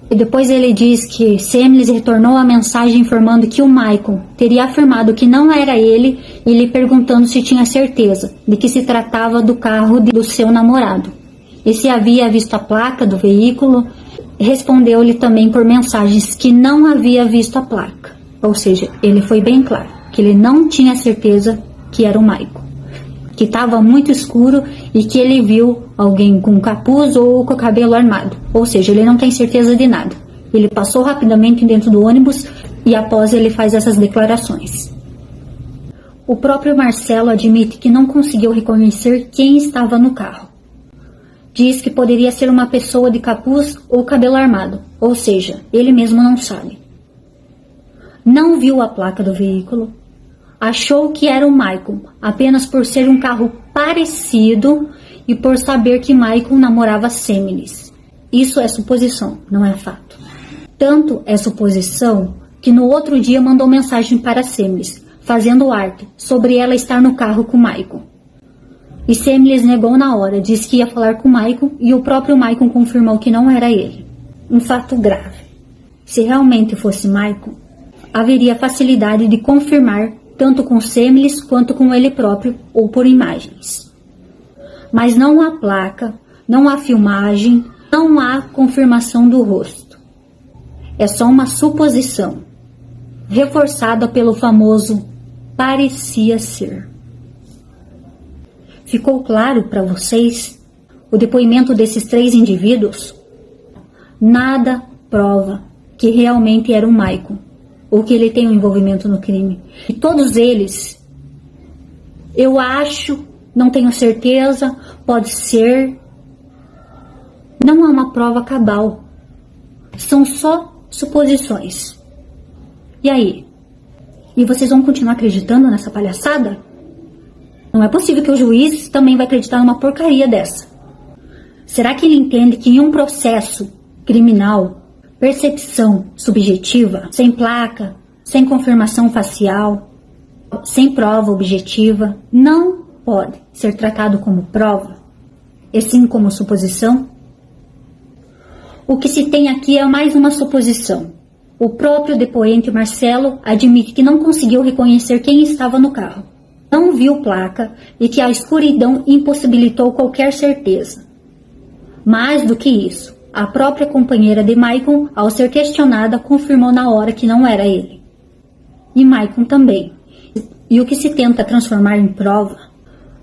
E depois ele diz que Semilis retornou a mensagem informando que o Maicon teria afirmado que não era ele e lhe perguntando se tinha certeza de que se tratava do carro do seu namorado. E se havia visto a placa do veículo, respondeu-lhe também por mensagens que não havia visto a placa. Ou seja, ele foi bem claro que ele não tinha certeza que era o Maicon, que estava muito escuro e que ele viu alguém com capuz ou com o cabelo armado. Ou seja, ele não tem certeza de nada. Ele passou rapidamente dentro do ônibus e após ele faz essas declarações. O próprio Marcelo admite que não conseguiu reconhecer quem estava no carro. Diz que poderia ser uma pessoa de capuz ou cabelo armado, ou seja, ele mesmo não sabe. Não viu a placa do veículo, achou que era o Maicon apenas por ser um carro parecido e por saber que Maicon namorava Semilis. Isso é suposição, não é fato. Tanto é suposição que no outro dia mandou mensagem para Semilis, fazendo arte sobre ela estar no carro com Maicon. E Semilis negou na hora, disse que ia falar com Maicon e o próprio Maicon confirmou que não era ele. Um fato grave. Se realmente fosse Maicon, haveria facilidade de confirmar tanto com Semilis quanto com ele próprio ou por imagens. Mas não há placa, não há filmagem, não há confirmação do rosto. É só uma suposição, reforçada pelo famoso parecia ser. Ficou claro para vocês o depoimento desses 3 indivíduos? Nada prova que realmente era o Maicon, ou que ele tem um envolvimento no crime. E todos eles, eu acho, não tenho certeza, pode ser. Não há uma prova cabal. São só suposições. E aí? E vocês vão continuar acreditando nessa palhaçada? Não é possível que o juiz também vai acreditar numa porcaria dessa. Será que ele entende que em um processo criminal, percepção subjetiva, sem placa, sem confirmação facial, sem prova objetiva, não pode ser tratado como prova, e sim como suposição? O que se tem aqui é mais uma suposição. O próprio depoente Marcelo admite que não conseguiu reconhecer quem estava no carro. Não viu placa e que a escuridão impossibilitou qualquer certeza. Mais do que isso, a própria companheira de Maicon, ao ser questionada, confirmou na hora que não era ele. E Maicon também. E o que se tenta transformar em prova,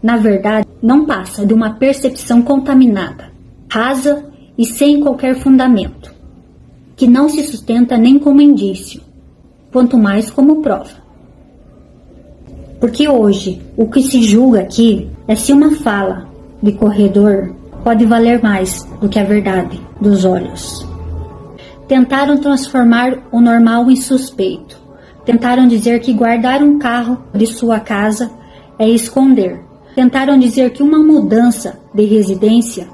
na verdade, não passa de uma percepção contaminada, rasa e sem qualquer fundamento, que não se sustenta nem como indício, quanto mais como prova. Porque hoje, o que se julga aqui é se uma fala de corredor pode valer mais do que a verdade dos olhos. Tentaram transformar o normal em suspeito. Tentaram dizer que guardar um carro de sua casa é esconder. Tentaram dizer que uma mudança de residência,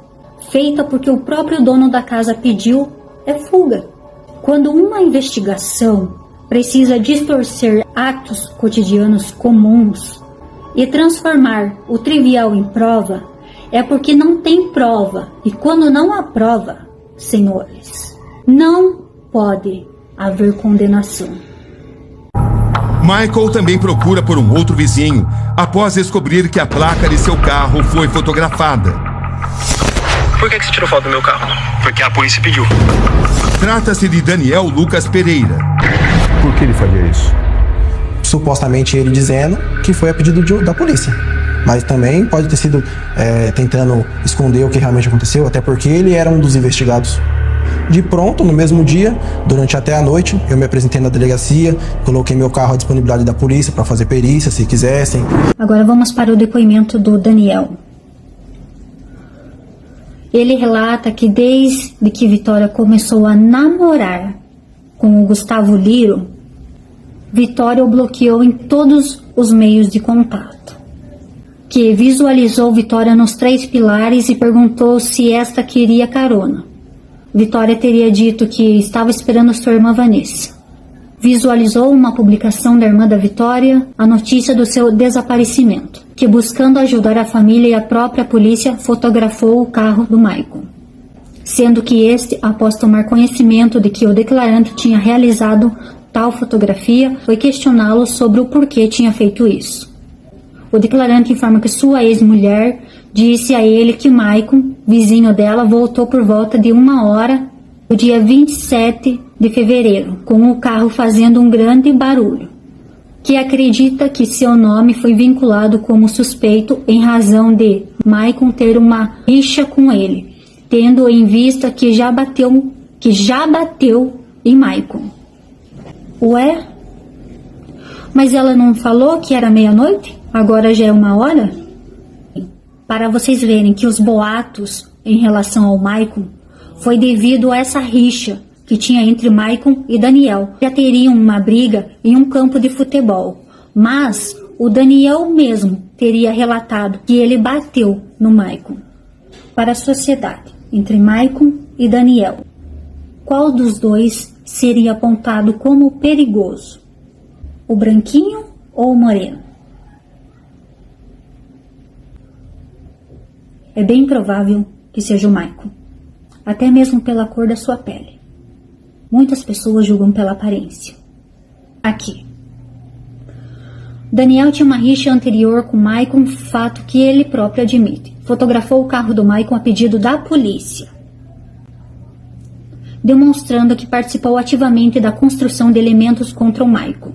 feita porque o próprio dono da casa pediu, é fuga. Quando uma investigação precisa distorcer atos cotidianos comuns e transformar o trivial em prova, é porque não tem prova. E quando não há prova, senhores, não pode haver condenação. Michael também procura por um outro vizinho após descobrir que a placa de seu carro foi fotografada. Por que você tirou foto do meu carro? Porque a polícia pediu. Trata-se de Daniel Lucas Pereira. Por que ele faria isso? Supostamente ele dizendo que foi a pedido da polícia. Mas também pode ter sido tentando esconder o que realmente aconteceu, até porque ele era um dos investigados. De pronto, no mesmo dia, durante até a noite, eu me apresentei na delegacia, coloquei meu carro à disponibilidade da polícia para fazer perícia, se quisessem. Agora vamos para o depoimento do Daniel. Ele relata que desde que Vitória começou a namorar com o Gustavo Liro, Vitória o bloqueou em todos os meios de contato. Que visualizou Vitória nos 3 pilares e perguntou se esta queria carona. Vitória teria dito que estava esperando sua irmã Vanessa. Visualizou uma publicação da irmã da Vitória, a notícia do seu desaparecimento, que buscando ajudar a família e a própria polícia, fotografou o carro do Maicon. Sendo que este, após tomar conhecimento de que o declarante tinha realizado tal fotografia, foi questioná-lo sobre o porquê tinha feito isso. O declarante informa que sua ex-mulher disse a ele que Maicon, vizinho dela, voltou por volta de 1h no dia 27 de fevereiro, com o carro fazendo um grande barulho, que acredita que seu nome foi vinculado como suspeito em razão de Maicon ter uma rixa com ele, tendo em vista que já bateu em Maicon. Ué? Mas ela não falou que era meia-noite? Agora já é 1h? Para vocês verem que os boatos em relação ao Maicon foi devido a essa rixa que tinha entre Maicon e Daniel. Já teriam uma briga em um campo de futebol, mas o Daniel mesmo teria relatado que ele bateu no Maicon. Para a sociedade, entre Maicon e Daniel, qual dos dois seria apontado como perigoso? O branquinho ou o moreno? É bem provável que seja o Maicon, até mesmo pela cor da sua pele. Muitas pessoas julgam pela aparência. Aqui. Daniel tinha uma rixa anterior com Maicon, fato que ele próprio admite. Fotografou o carro do Maicon a pedido da polícia, demonstrando que participou ativamente da construção de elementos contra o Maicon,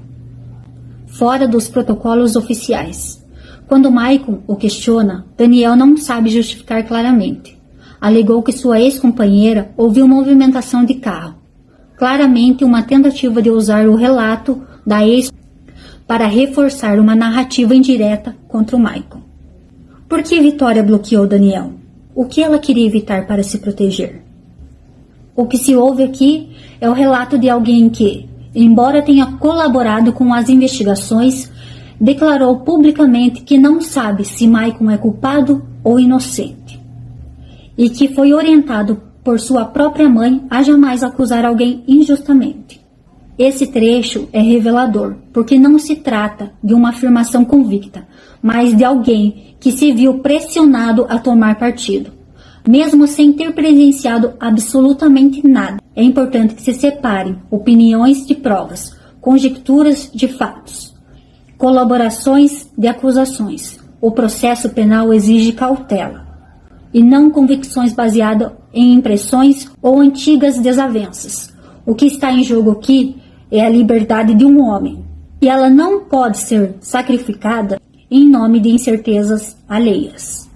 fora dos protocolos oficiais. Quando Maicon o questiona, Daniel não sabe justificar claramente. Alegou que sua ex-companheira ouviu movimentação de carro. Claramente uma tentativa de usar o relato da ex para reforçar uma narrativa indireta contra o Maicon. Por que Vitória bloqueou Daniel? O que ela queria evitar para se proteger? O que se ouve aqui é o relato de alguém que, embora tenha colaborado com as investigações, declarou publicamente que não sabe se Maicon é culpado ou inocente, e que foi orientado por sua própria mãe a jamais acusar alguém injustamente. Esse trecho é revelador, porque não se trata de uma afirmação convicta, mas de alguém que se viu pressionado a tomar partido. mesmo sem ter presenciado absolutamente nada. É importante que se separem opiniões de provas, conjecturas de fatos, colaborações de acusações. O processo penal exige cautela e não convicções baseadas em impressões ou antigas desavenças. O que está em jogo aqui é a liberdade de um homem, e ela não pode ser sacrificada em nome de incertezas alheias.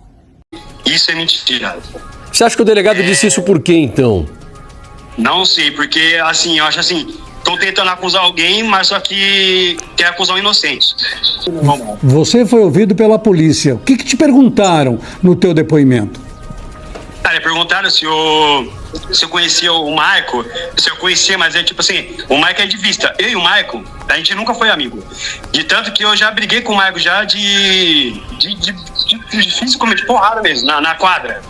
Isso é mentira. Você acha que o delegado disse isso por quê, então? Não sei, porque assim, eu acho assim, tô tentando acusar alguém, mas só que quer acusar um inocente. Você foi ouvido pela polícia. O que te perguntaram no teu depoimento? Cara, perguntaram se eu conhecia o Maico, se eu conhecia, mas é tipo assim, o Maico é de vista. Eu e o Maico, a gente nunca foi amigo. De tanto que eu já briguei com o Maico já de fisicamente, porrada mesmo, na quadra.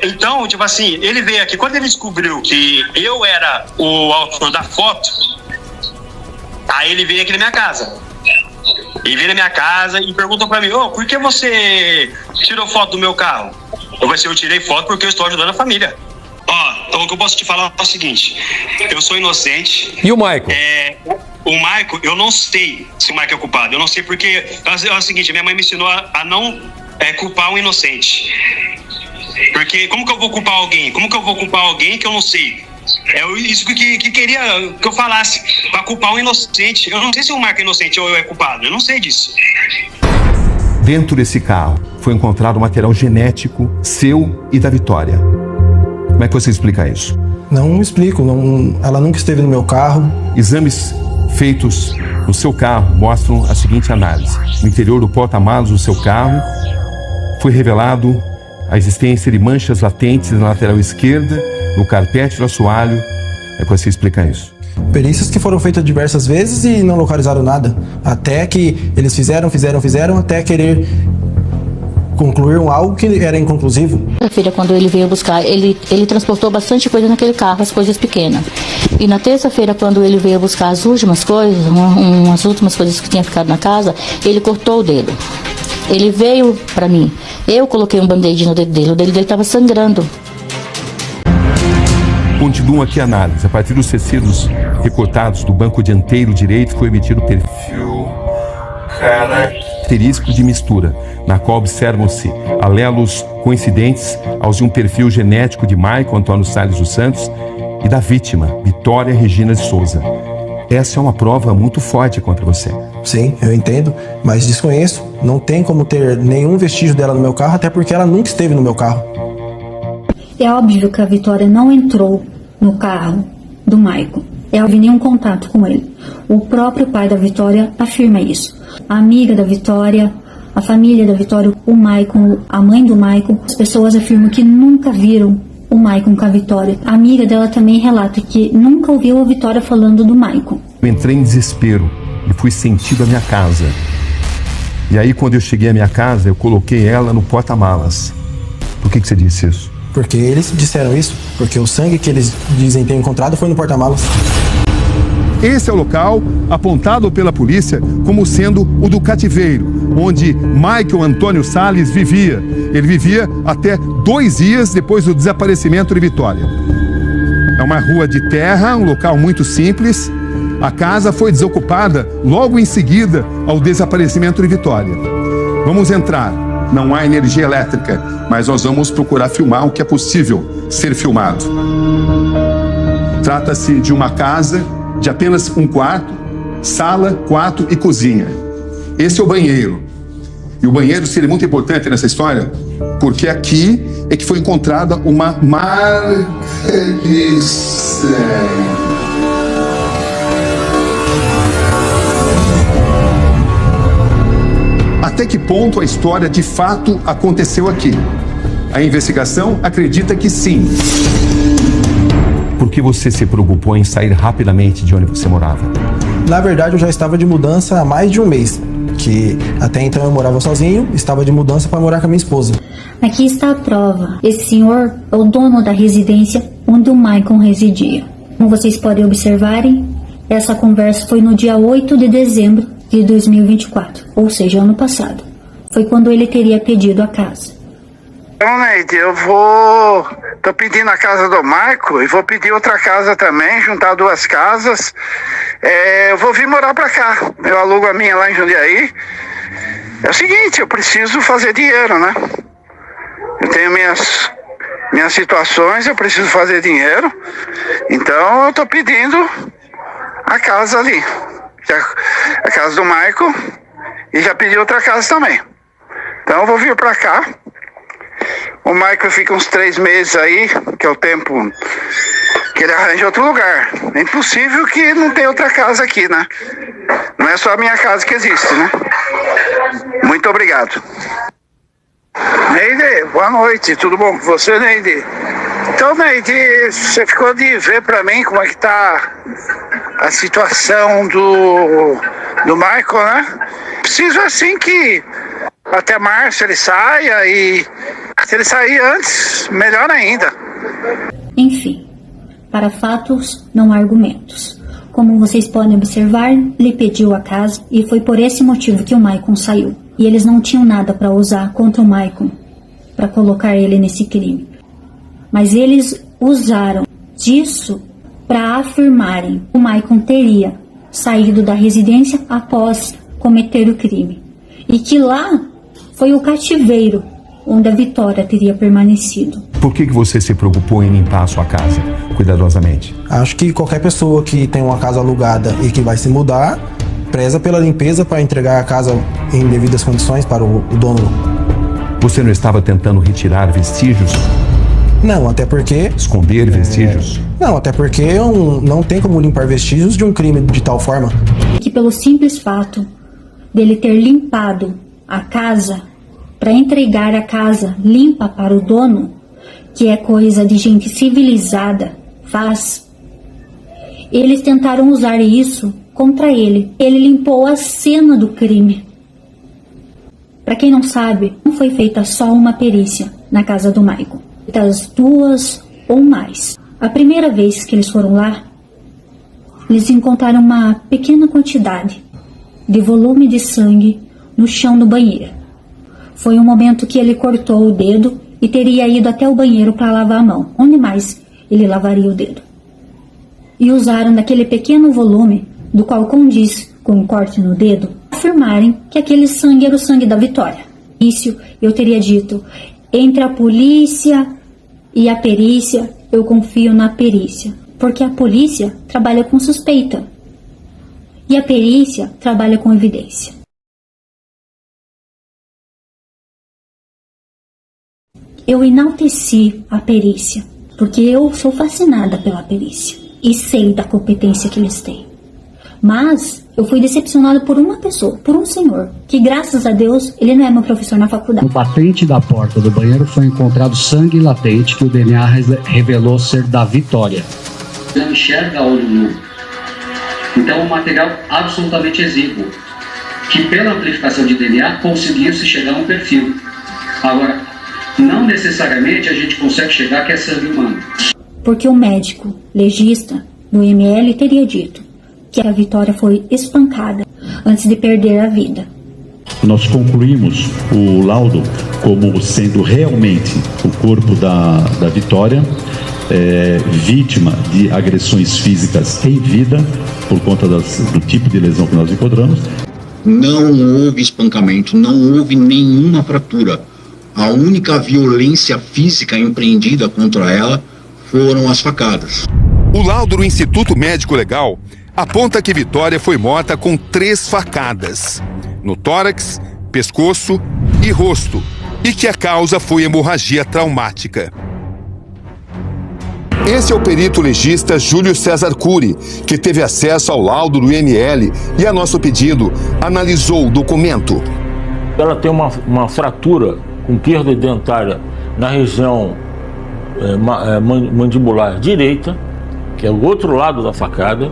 Então, tipo assim, ele veio aqui, quando ele descobriu que eu era o autor da foto, aí ele veio aqui na minha casa. E veio na minha casa e perguntou pra mim, por que você tirou foto do meu carro? Eu tirei foto porque eu estou ajudando a família. Então o que eu posso te falar é o seguinte, eu sou inocente. E o Maico? O Maico, eu não sei se o Maico é culpado, eu não sei porque, é o seguinte, minha mãe me ensinou a não culpar um inocente. Porque como que eu vou culpar alguém? Como que eu vou culpar alguém que eu não sei? Isso que queria que eu falasse, pra culpar um inocente. Eu não sei se o Marco é inocente ou eu é culpado, eu não sei disso. Dentro desse carro foi encontrado material genético seu e da Vitória. Como é que você explica isso? Não explico, ela nunca esteve no meu carro. Exames feitos no seu carro mostram a seguinte análise. No interior do porta-malas do seu carro foi revelado a existência de manchas latentes na lateral esquerda, no carpete do assoalho. É que você explica isso. Perícias que foram feitas diversas vezes e não localizaram nada. Até que eles fizeram, até querer concluir algo que era inconclusivo. Terça-feira, quando ele veio buscar, ele transportou bastante coisa naquele carro, as coisas pequenas. E na terça-feira, quando ele veio buscar as últimas coisas, umas últimas coisas que tinha ficado na casa, ele cortou o dedo. Ele veio para mim. Eu coloquei um band-aid no dedo dele. O dedo dele estava sangrando. Continua aqui a análise. A partir dos tecidos recortados do banco dianteiro direito foi emitido o perfil característico de mistura, na qual observam-se alelos coincidentes aos de um perfil genético de Maico Antônio Salles dos Santos e da vítima, Vitória Regina de Souza. Essa é uma prova muito forte contra você. Sim, eu entendo, mas desconheço. Não tem como ter nenhum vestígio dela no meu carro, até porque ela nunca esteve no meu carro. É óbvio que a Vitória não entrou no carro do Maico. É óbvio nenhum contato com ele. O próprio pai da Vitória afirma isso. A amiga da Vitória, a família da Vitória, o Maicon, a mãe do Maicon, as pessoas afirmam que nunca viram o Maicon com a Vitória. A amiga dela também relata que nunca ouviu a Vitória falando do Maicon. Eu entrei em desespero e fui sentido à minha casa. E aí, quando eu cheguei à minha casa, eu coloquei ela no porta-malas. Por que você disse isso? Porque eles disseram isso, porque o sangue que eles dizem ter encontrado foi no porta-malas. Esse é o local apontado pela polícia como sendo o do cativeiro, onde Michael Antônio Salles vivia. Ele vivia até 2 dias depois do desaparecimento de Vitória. É uma rua de terra, um local muito simples. A casa foi desocupada logo em seguida ao desaparecimento de Vitória. Vamos entrar. Não há energia elétrica, mas nós vamos procurar filmar o que é possível ser filmado. Trata-se de uma casa de apenas um quarto, sala, quarto e cozinha. Esse é o banheiro. E o banheiro seria muito importante nessa história, porque aqui é que foi encontrada uma marca de sangue. Até que ponto a história de fato aconteceu aqui? A investigação acredita que sim. Por que você se preocupou em sair rapidamente de onde você morava? Na verdade, eu já estava de mudança há mais de um mês. Que até então eu morava sozinho, estava de mudança para morar com a minha esposa. Aqui está a prova. Esse senhor é o dono da residência onde o Maicon residia. Como vocês podem observarem, essa conversa foi no dia 8 de dezembro de 2024, ou seja, ano passado. Foi quando ele teria pedido a casa. Então, Neide, tô pedindo a casa do Maico e vou pedir outra casa também, juntar 2 casas. Eu vou vir morar pra cá. Eu alugo a minha lá em Jundiaí. É o seguinte, eu preciso fazer dinheiro, né? Eu tenho minhas situações, eu preciso fazer dinheiro. Então eu tô pedindo a casa ali, a casa do Maico, e já pedi outra casa também. Então eu vou vir pra cá. O Maico fica uns 3 meses aí, que é o tempo que ele arranja outro lugar. É impossível que não tenha outra casa aqui, né? Não é só a minha casa que existe, né? Muito obrigado. Neide, boa noite, tudo bom com você, Neide? Então, Neide, você ficou de ver pra mim como é que tá a situação do Michael, né? Preciso assim que até março ele saia, e se ele sair antes, melhor ainda. Enfim, para fatos não há argumentos. Como vocês podem observar, ele pediu a casa e foi por esse motivo que o Maicon saiu. E eles não tinham nada para usar contra o Maicon, para colocar ele nesse crime. Mas eles usaram disso para afirmarem que o Maicon teria saído da residência após cometer o crime. E que lá foi o cativeiro onde a Vitória teria permanecido. Por que você se preocupou em limpar a sua casa cuidadosamente? Acho que qualquer pessoa que tem uma casa alugada e que vai se mudar, preza pela limpeza para entregar a casa em devidas condições para o dono. Você não estava tentando retirar vestígios? Não, até porque... Esconder vestígios? Não, até porque não tem como limpar vestígios de um crime de tal forma. Que pelo simples fato dele ter limpado a casa para entregar a casa limpa para o dono, que é coisa de gente civilizada, faz. Eles tentaram usar isso contra ele. Ele limpou a cena do crime. Para quem não sabe, não foi feita só uma perícia na casa do Maicon. Das 2 ou mais. A primeira vez que eles foram lá, eles encontraram uma pequena quantidade de volume de sangue no chão do banheiro. Foi um momento que ele cortou o dedo e teria ido até o banheiro para lavar a mão. Onde mais ele lavaria o dedo? E usaram daquele pequeno volume, do qual condiz com um corte no dedo, afirmarem que aquele sangue era o sangue da Vitória. Isso eu teria dito, entre a polícia e a perícia, eu confio na perícia, porque a polícia trabalha com suspeita e a perícia trabalha com evidência. Eu enalteci a perícia, porque eu sou fascinada pela perícia e sei da competência que eles têm. Mas eu fui decepcionada por uma pessoa, por um senhor, que graças a Deus ele não é meu professor na faculdade. No batente da porta do banheiro foi encontrado sangue latente que o DNA revelou ser da Vitória. Não enxerga a olho nu. Então, um material absolutamente exíguo, que pela amplificação de DNA conseguiu-se chegar a um perfil. Agora, não necessariamente a gente consegue chegar que é sangue humano. Porque o médico legista do IML teria dito que a Vitória foi espancada antes de perder a vida. Nós concluímos o laudo como sendo realmente o corpo da Vitória, vítima de agressões físicas em vida, por conta do tipo de lesão que nós encontramos. Não houve espancamento, não houve nenhuma fratura. A única violência física empreendida contra ela foram as facadas. O laudo do Instituto Médico Legal aponta que Vitória foi morta com 3 facadas, no tórax, pescoço e rosto, e que a causa foi hemorragia traumática. Esse é o perito legista Júlio César Cury, que teve acesso ao laudo do IML e, a nosso pedido, analisou o documento. Ela tem uma fratura com perda dentária na região mandibular direita, que é o outro lado da facada.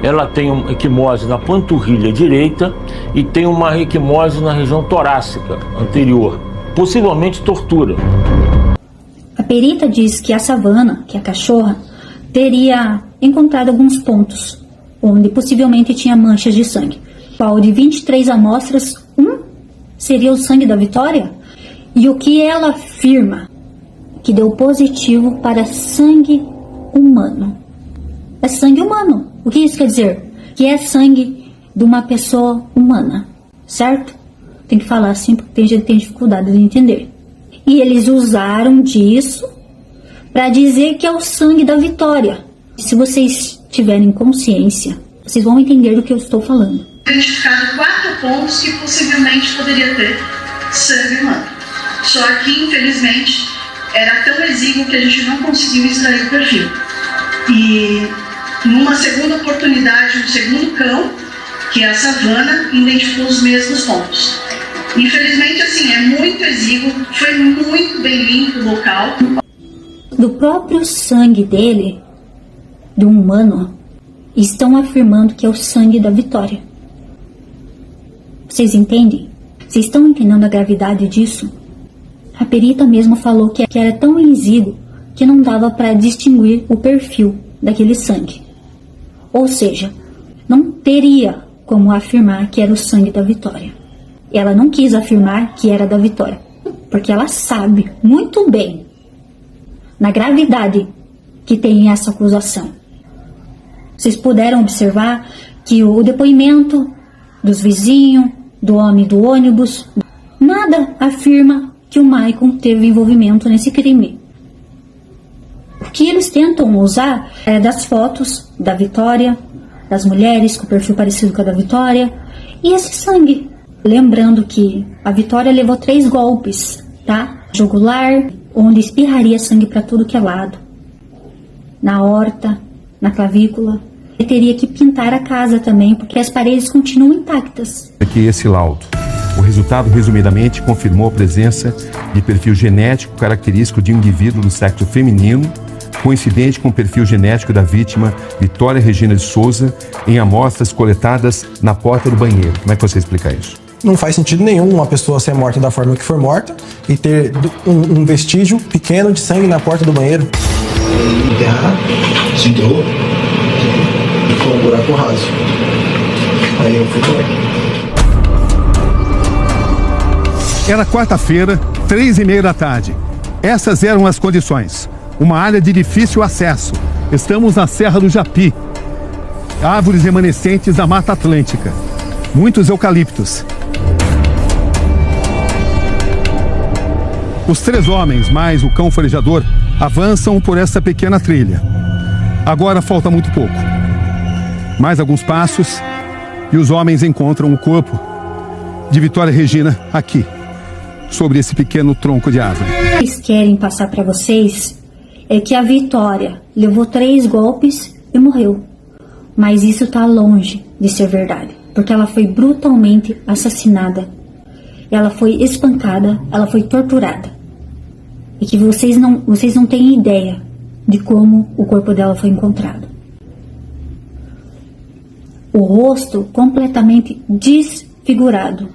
Ela tem uma equimose na panturrilha direita e tem uma equimose na região torácica anterior, possivelmente tortura. A perita diz que a Savana, que é a cachorra, teria encontrado alguns pontos onde possivelmente tinha manchas de sangue. Qual de 23 amostras, 1 seria o sangue da Vitória? E o que ela afirma? Que deu positivo para sangue humano. É sangue humano. O que isso quer dizer? Que é sangue de uma pessoa humana, certo? Tem que falar assim porque tem gente que tem dificuldade de entender. E eles usaram disso para dizer que é o sangue da Vitória. Se vocês tiverem consciência, vocês vão entender do que eu estou falando. Identificado 4 pontos que possivelmente poderia ter sangue humano. Só que, infelizmente, era tão exíguo que a gente não conseguiu extrair o perfil. E numa segunda oportunidade, um segundo cão, que é a Savana, identificou os mesmos pontos. Infelizmente, assim, é muito exíguo, foi muito bem limpo o local. Do próprio sangue dele, do humano, estão afirmando que é o sangue da Vitória. Vocês entendem? Vocês estão entendendo a gravidade disso? A perita mesmo falou que era tão exíguo que não dava para distinguir o perfil daquele sangue. Ou seja, não teria como afirmar que era o sangue da Vitória. Ela não quis afirmar que era da Vitória, porque ela sabe muito bem na gravidade que tem essa acusação. Vocês puderam observar que o depoimento dos vizinhos, do homem do ônibus, nada afirma que o Maicon teve envolvimento nesse crime. O que eles tentam usar é das fotos da Vitória, das mulheres com perfil parecido com a da Vitória, e esse sangue. Lembrando que a Vitória levou 3 golpes, tá? Jugular, onde espirraria sangue para tudo que é lado. Na horta, na clavícula. Ele teria que pintar a casa também, porque as paredes continuam intactas. Aqui esse laudo. O resultado, resumidamente, confirmou a presença de perfil genético característico de um indivíduo do sexo feminino, coincidente com o perfil genético da vítima Vitória Regina de Souza, em amostras coletadas na porta do banheiro. Como é que você explica isso? Não faz sentido nenhum uma pessoa ser morta da forma que foi morta e ter um vestígio pequeno de sangue na porta do banheiro. Enterrar, se enterrou, e ficou um buraco raso. Aí eu fui também. Era quarta-feira, 3h30 da tarde. Essas eram as condições. Uma área de difícil acesso. Estamos na Serra do Japi. Árvores remanescentes da Mata Atlântica. Muitos eucaliptos. Os 3 homens, mais o cão farejador, avançam por essa pequena trilha. Agora falta muito pouco. Mais alguns passos e os homens encontram o corpo de Vitória Regina aqui, sobre esse pequeno tronco de árvore. O que eles querem passar para vocês é que a Vitória levou 3 golpes e morreu. Mas isso está longe de ser verdade, porque ela foi brutalmente assassinada. Ela foi espancada, ela foi torturada. E que vocês não têm ideia de como o corpo dela foi encontrado. O rosto completamente desfigurado.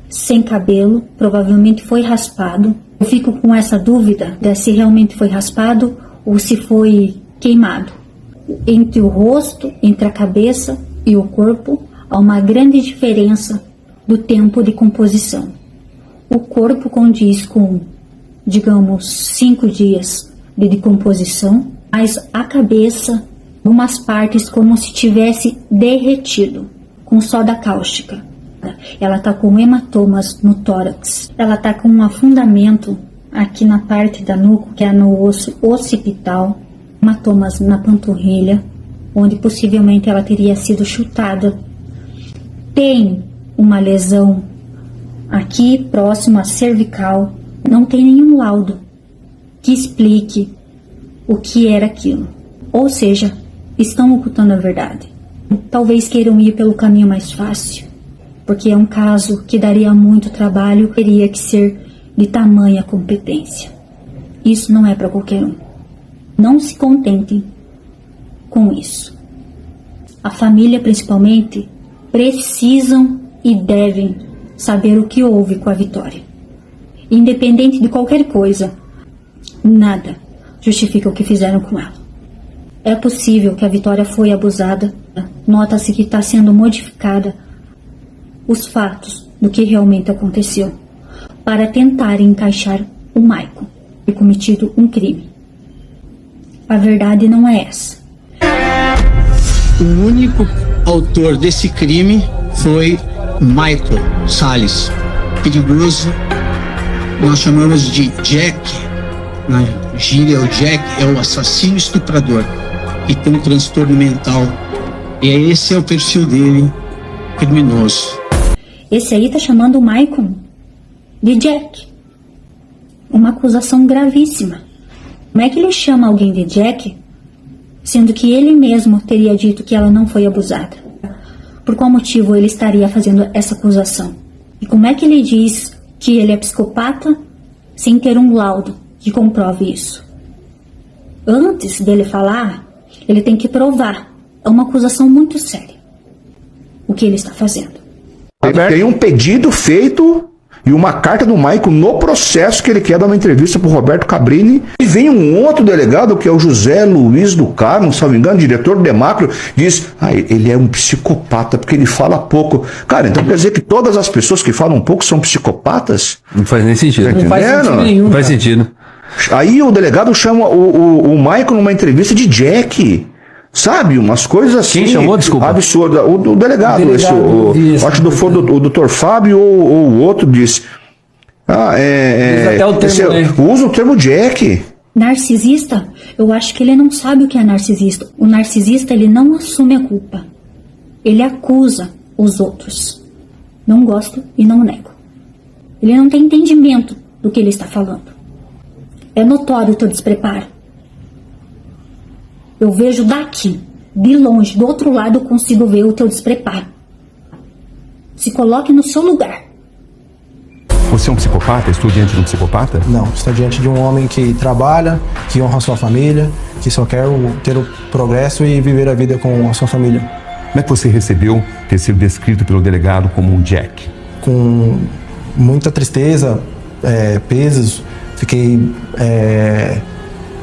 Sem cabelo, provavelmente foi raspado. Eu fico com essa dúvida de se realmente foi raspado ou se foi queimado. Entre o rosto, entre a cabeça e o corpo, há uma grande diferença do tempo de composição. O corpo condiz com, digamos, 5 dias de decomposição, mas a cabeça, algumas partes como se tivesse derretido com soda cáustica. Ela está com hematomas no tórax. Ela está com um afundamento aqui na parte da nuca, que é no osso occipital, hematomas na panturrilha, onde possivelmente ela teria sido chutada. Tem uma lesão aqui próximo à cervical. Não tem nenhum laudo que explique o que era aquilo. Ou seja, estão ocultando a verdade. Talvez queiram ir pelo caminho mais fácil, porque é um caso que daria muito trabalho, teria que ser de tamanha competência. Isso não é para qualquer um. Não se contentem com isso. A família, principalmente, precisam e devem saber o que houve com a Vitória. Independente de qualquer coisa, nada justifica o que fizeram com ela. É possível que a Vitória foi abusada. Nota-se que está sendo modificada os fatos do que realmente aconteceu. para tentar encaixar o Maicon ter cometido um crime. A verdade não é essa. O único autor desse crime foi Michael Salles, perigoso. Nós chamamos de Jack, na gíria o Jack é o assassino estuprador, que tem um transtorno mental. E esse é o perfil dele, criminoso. Esse aí tá chamando o Maicon de Jack. Uma acusação gravíssima. Como é que ele chama alguém de Jack, sendo que ele mesmo teria dito que ela não foi abusada? Por qual motivo ele estaria fazendo essa acusação? E como é que ele diz que ele é psicopata sem ter um laudo que comprove isso? Antes dele falar, ele tem que provar. É uma acusação muito séria o que ele está fazendo. Tem um pedido feito e uma carta do Maicon no processo que ele quer dar uma entrevista para o Roberto Cabrini. E vem um outro delegado, que é o José Luiz do Carmo, se não me engano, diretor do Demacro, diz, ele é um psicopata porque ele fala pouco. Cara, então quer dizer que todas as pessoas que falam pouco são psicopatas? Não faz nem sentido. Tá não faz sentido nenhum. Não faz sentido. Aí o delegado chama o Maicon numa entrevista de Jack. Sabe, umas coisas assim. Quem chamou, desculpa? Absurda. O delegado, acho que foi o doutor Fábio ou o outro disse. Até o termo, usa o termo Jack. Narcisista? Eu acho que ele não sabe o que é narcisista. O narcisista, ele não assume a culpa. Ele acusa os outros. Não gosto e não nego. Ele não tem entendimento do que ele está falando. É notório o teu despreparo. Eu vejo daqui, de longe, do outro lado, eu consigo ver o teu despreparo. Se coloque no seu lugar. Você é um psicopata? Estou diante de um psicopata? Não, está diante de um homem que trabalha, que honra a sua família, que só quer ter o progresso e viver a vida com a sua família. Como é que você recebeu ter sido descrito pelo delegado como um Jack? Com muita tristeza, pesos, fiquei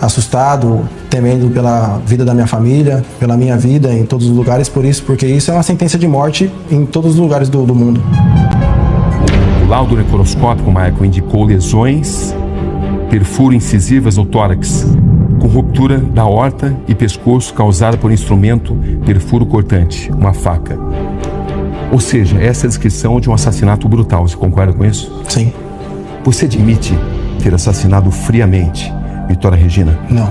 assustado, temendo pela vida da minha família, pela minha vida em todos os lugares, porque isso é uma sentença de morte em todos os lugares do mundo. O laudo necroscópico, Maicon, indicou lesões, perfuro incisivas no tórax, com ruptura da aorta e pescoço causada por instrumento perfuro cortante, uma faca. Ou seja, essa é a descrição de um assassinato brutal. Você concorda com isso? Sim. Você admite ter assassinado friamente Vitória Regina? Não.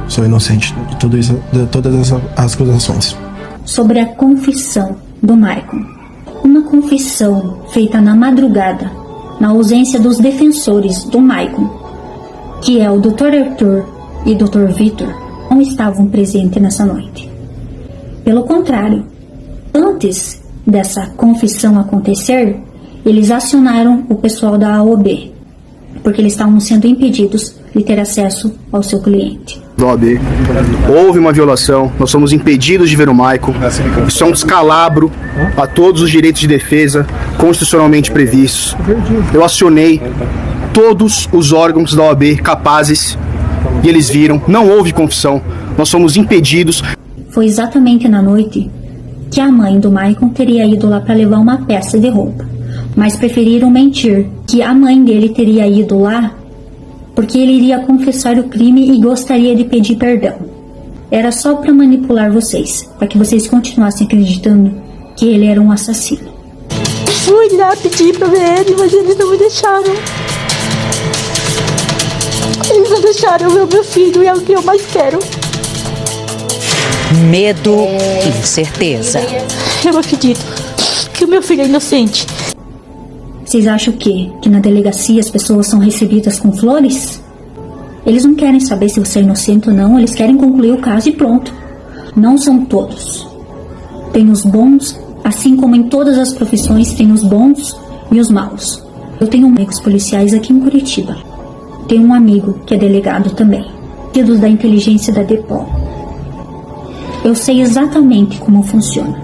Sou inocente de tudo isso, de todas as acusações. Sobre a confissão do Maicon. Uma confissão feita na madrugada, na ausência dos defensores do Maicon, que é o Dr. Arthur e Dr. Vitor, não estavam presentes nessa noite. Pelo contrário, antes dessa confissão acontecer, eles acionaram o pessoal da AOB, porque eles estavam sendo impedidos de ter acesso ao seu cliente. OAB, houve uma violação, nós somos impedidos de ver o Maicon, isso é um descalabro a todos os direitos de defesa constitucionalmente previstos. Eu acionei todos os órgãos da OAB capazes e eles viram, não houve confissão, nós somos impedidos. Foi exatamente na noite que a mãe do Maicon teria ido lá para levar uma peça de roupa, mas preferiram mentir que a mãe dele teria ido lá porque ele iria confessar o crime e gostaria de pedir perdão. Era só para manipular vocês, para que vocês continuassem acreditando que ele era um assassino. Fui lá pedir para ver ele, mas eles não me deixaram. Eles não deixaram ver o meu filho e é o que eu mais quero. Medo e incerteza. Eu acredito que o meu filho é inocente. Vocês acham o quê? Que na delegacia as pessoas são recebidas com flores? Eles não querem saber se você é inocente ou não, eles querem concluir o caso e pronto. Não são todos. Tem os bons, assim como em todas as profissões tem os bons e os maus. Eu tenho amigos policiais aqui em Curitiba. Tenho um amigo que é delegado também, tidos da inteligência da DEPOL. Eu sei exatamente como funciona.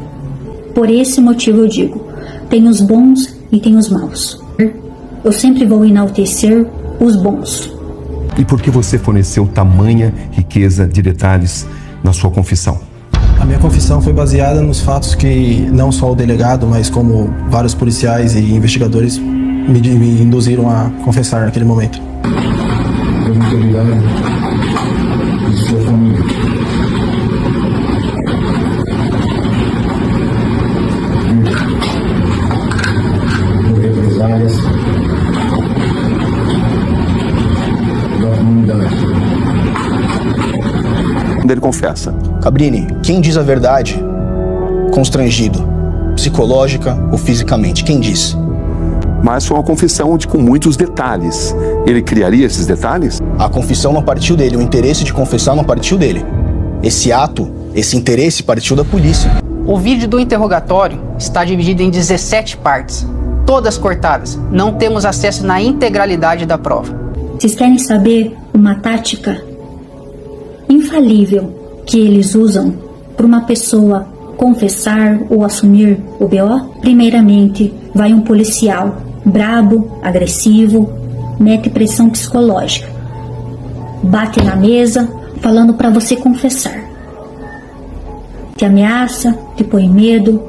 Por esse motivo eu digo, tem os bons e tem os maus. Eu sempre vou enaltecer os bons. E por que você forneceu tamanha riqueza de detalhes na sua confissão? A minha confissão foi baseada nos fatos que não só o delegado, mas como vários policiais e investigadores me induziram a confessar naquele momento. Muito obrigado. E sua família. Represálias da comunidade. Ele confessa. Cabrini, quem diz a verdade, constrangido, psicológica ou fisicamente? Quem diz? Mas foi uma confissão com muitos detalhes. Ele criaria esses detalhes? A confissão não partiu dele, o interesse de confessar não partiu dele. Esse ato, esse interesse partiu da polícia. O vídeo do interrogatório está dividido em 17 partes, todas cortadas. Não temos acesso na integralidade da prova. Vocês querem saber uma tática infalível que eles usam para uma pessoa confessar ou assumir o BO? Primeiramente, vai um policial brabo, agressivo, mete pressão psicológica, bate na mesa, falando para você confessar, te ameaça, te põe medo,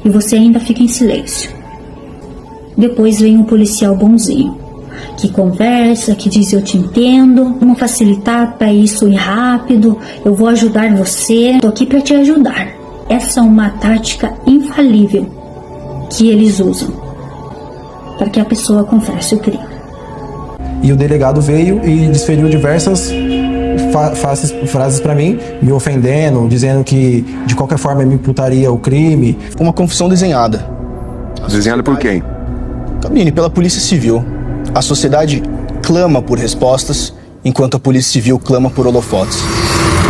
e você ainda fica em silêncio. Depois vem um policial bonzinho, que conversa, que diz: eu te entendo, vamos facilitar para isso ir rápido, eu vou ajudar você, tô aqui para te ajudar. Essa é uma tática infalível que eles usam para que a pessoa confesse o crime. E o delegado veio e desferiu diversas frases para mim, me ofendendo, dizendo que de qualquer forma me imputaria o crime. Uma confissão desenhada. Desenhada por quem? Cabrini, pela Polícia Civil. A sociedade clama por respostas, enquanto a Polícia Civil clama por holofotes.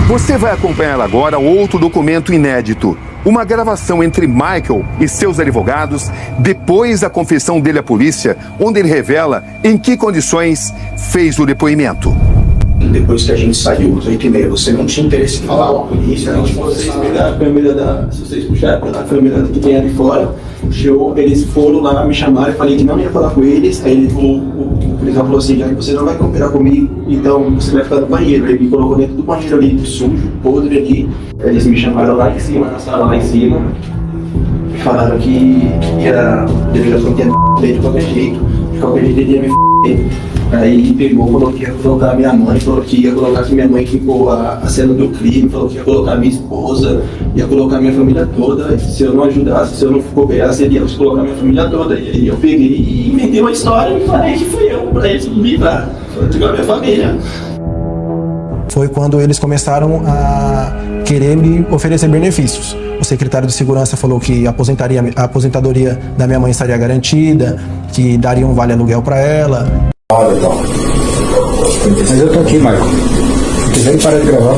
Você vai acompanhar agora outro documento inédito. Uma gravação entre Michael e seus advogados depois da confissão dele à polícia, onde ele revela em que condições fez o depoimento. Depois que a gente saiu, às 8h30, você não tinha interesse em falar com a polícia, não? Vocês pegaram a câmera se vocês puxaram a câmera que tem ali fora, eles foram lá, me chamaram, eu falei que não ia falar com eles, aí o policial falou assim: já que você não vai cooperar comigo, então você vai ficar no banheiro. Ele me colocou dentro do banheiro ali, sujo, podre ali. Eles me chamaram lá em cima, na sala lá em cima, falaram que era delegação que ia me de qualquer jeito ele ia me f***. Aí pegou, falou que ia colocar minha mãe, falou que ia colocar que minha mãe ficou a cena do crime, falou que ia colocar minha esposa, ia colocar minha família toda. Se eu não ajudasse, se eu não cooperasse, ele ia colocar minha família toda. E aí eu peguei e inventei uma história e falei que fui eu, pra eles me livrar, pra entregar minha família. Foi quando eles começaram a querer me oferecer benefícios. O secretário de segurança falou que a aposentadoria da minha mãe estaria garantida, que daria um vale aluguel para ela. Mas eu tô aqui, Michael. Se quiser parar de gravar.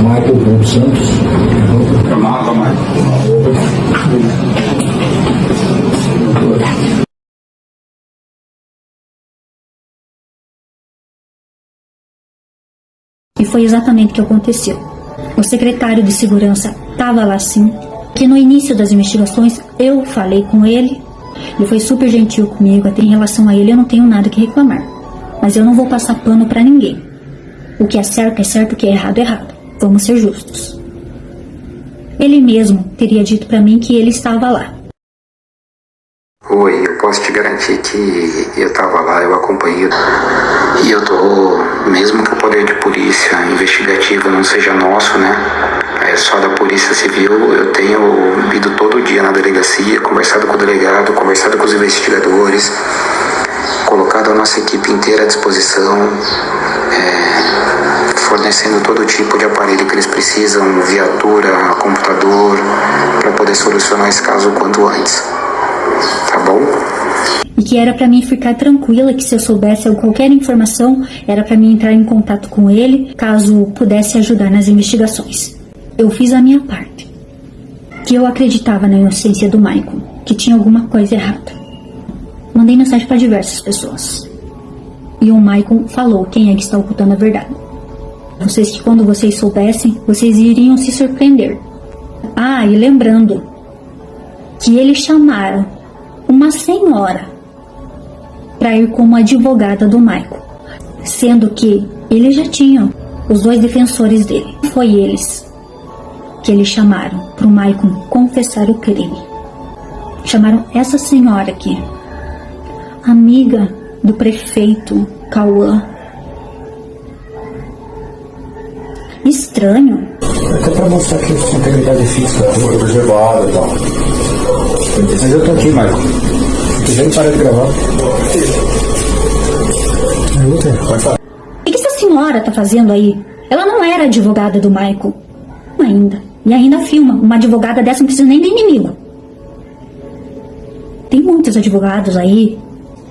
Michael Santos. Mapa, E foi exatamente o que aconteceu. O secretário de segurança estava lá sim, que no início das investigações eu falei com ele, ele foi super gentil comigo, até em relação a ele eu não tenho nada que reclamar. Mas eu não vou passar pano pra ninguém. O que é certo, o que é errado. Vamos ser justos. Ele mesmo teria dito pra mim que ele estava lá. Oi, eu posso te garantir que eu tava lá, eu acompanhei. E eu tô, mesmo que o poder de polícia investigativo não seja nosso, né? É só da Polícia Civil, eu tenho ido todo dia na delegacia, conversado com o delegado, conversado com os investigadores, colocado a nossa equipe inteira à disposição, fornecendo todo tipo de aparelho que eles precisam, viatura, computador, para poder solucionar esse caso o quanto antes. Tá bom? E que era pra mim ficar tranquila, que se eu soubesse qualquer informação, era pra mim entrar em contato com ele, caso pudesse ajudar nas investigações. Eu fiz a minha parte. Que eu acreditava na inocência do Michael, que tinha alguma coisa errada. Mandei mensagem para diversas pessoas. E o Michael falou quem é que está ocultando a verdade. Vocês que quando vocês soubessem, vocês iriam se surpreender. Ah, e lembrando que eles chamaram uma senhora para ir como advogada do Michael, sendo que eles já tinham os dois defensores dele. Foi eles que eles chamaram para o Maicon confessar o crime. Chamaram essa senhora aqui, amiga do prefeito Cauã. Estranho. Até para mostrar que sua integridade física foi preservada e tal. Mas eu tô aqui, Michael. Tu já para de gravar. O que essa senhora tá fazendo aí? Ela não era advogada do Michael. Ainda. E ainda filma. Uma advogada dessa não precisa nem de inimigo. Tem muitos advogados aí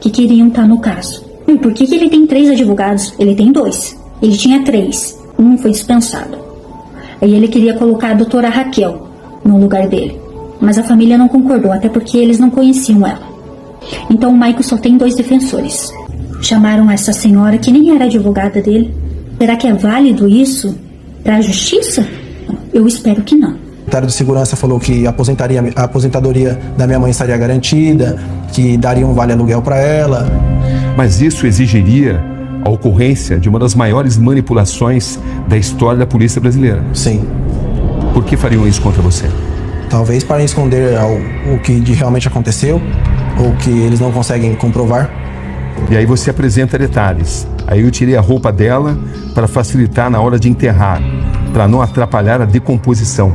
que queriam estar no caso. E por que ele tem 3 advogados? Ele tem 2. Ele tinha 3. Um foi dispensado. Aí ele queria colocar a doutora Raquel no lugar dele. Mas a família não concordou, até porque eles não conheciam ela. Então o Michael só tem 2 defensores. Chamaram essa senhora que nem era advogada dele. Será que é válido isso para a justiça? Eu espero que não. O secretário de Segurança falou que a aposentadoria da minha mãe estaria garantida, que daria um vale aluguel para ela. Mas isso exigiria a ocorrência de uma das maiores manipulações da história da polícia brasileira. Sim. Por que fariam isso contra você? Talvez para esconder o que realmente aconteceu, ou que eles não conseguem comprovar. E aí você apresenta detalhes. Aí eu tirei a roupa dela para facilitar na hora de enterrar, para não atrapalhar a decomposição.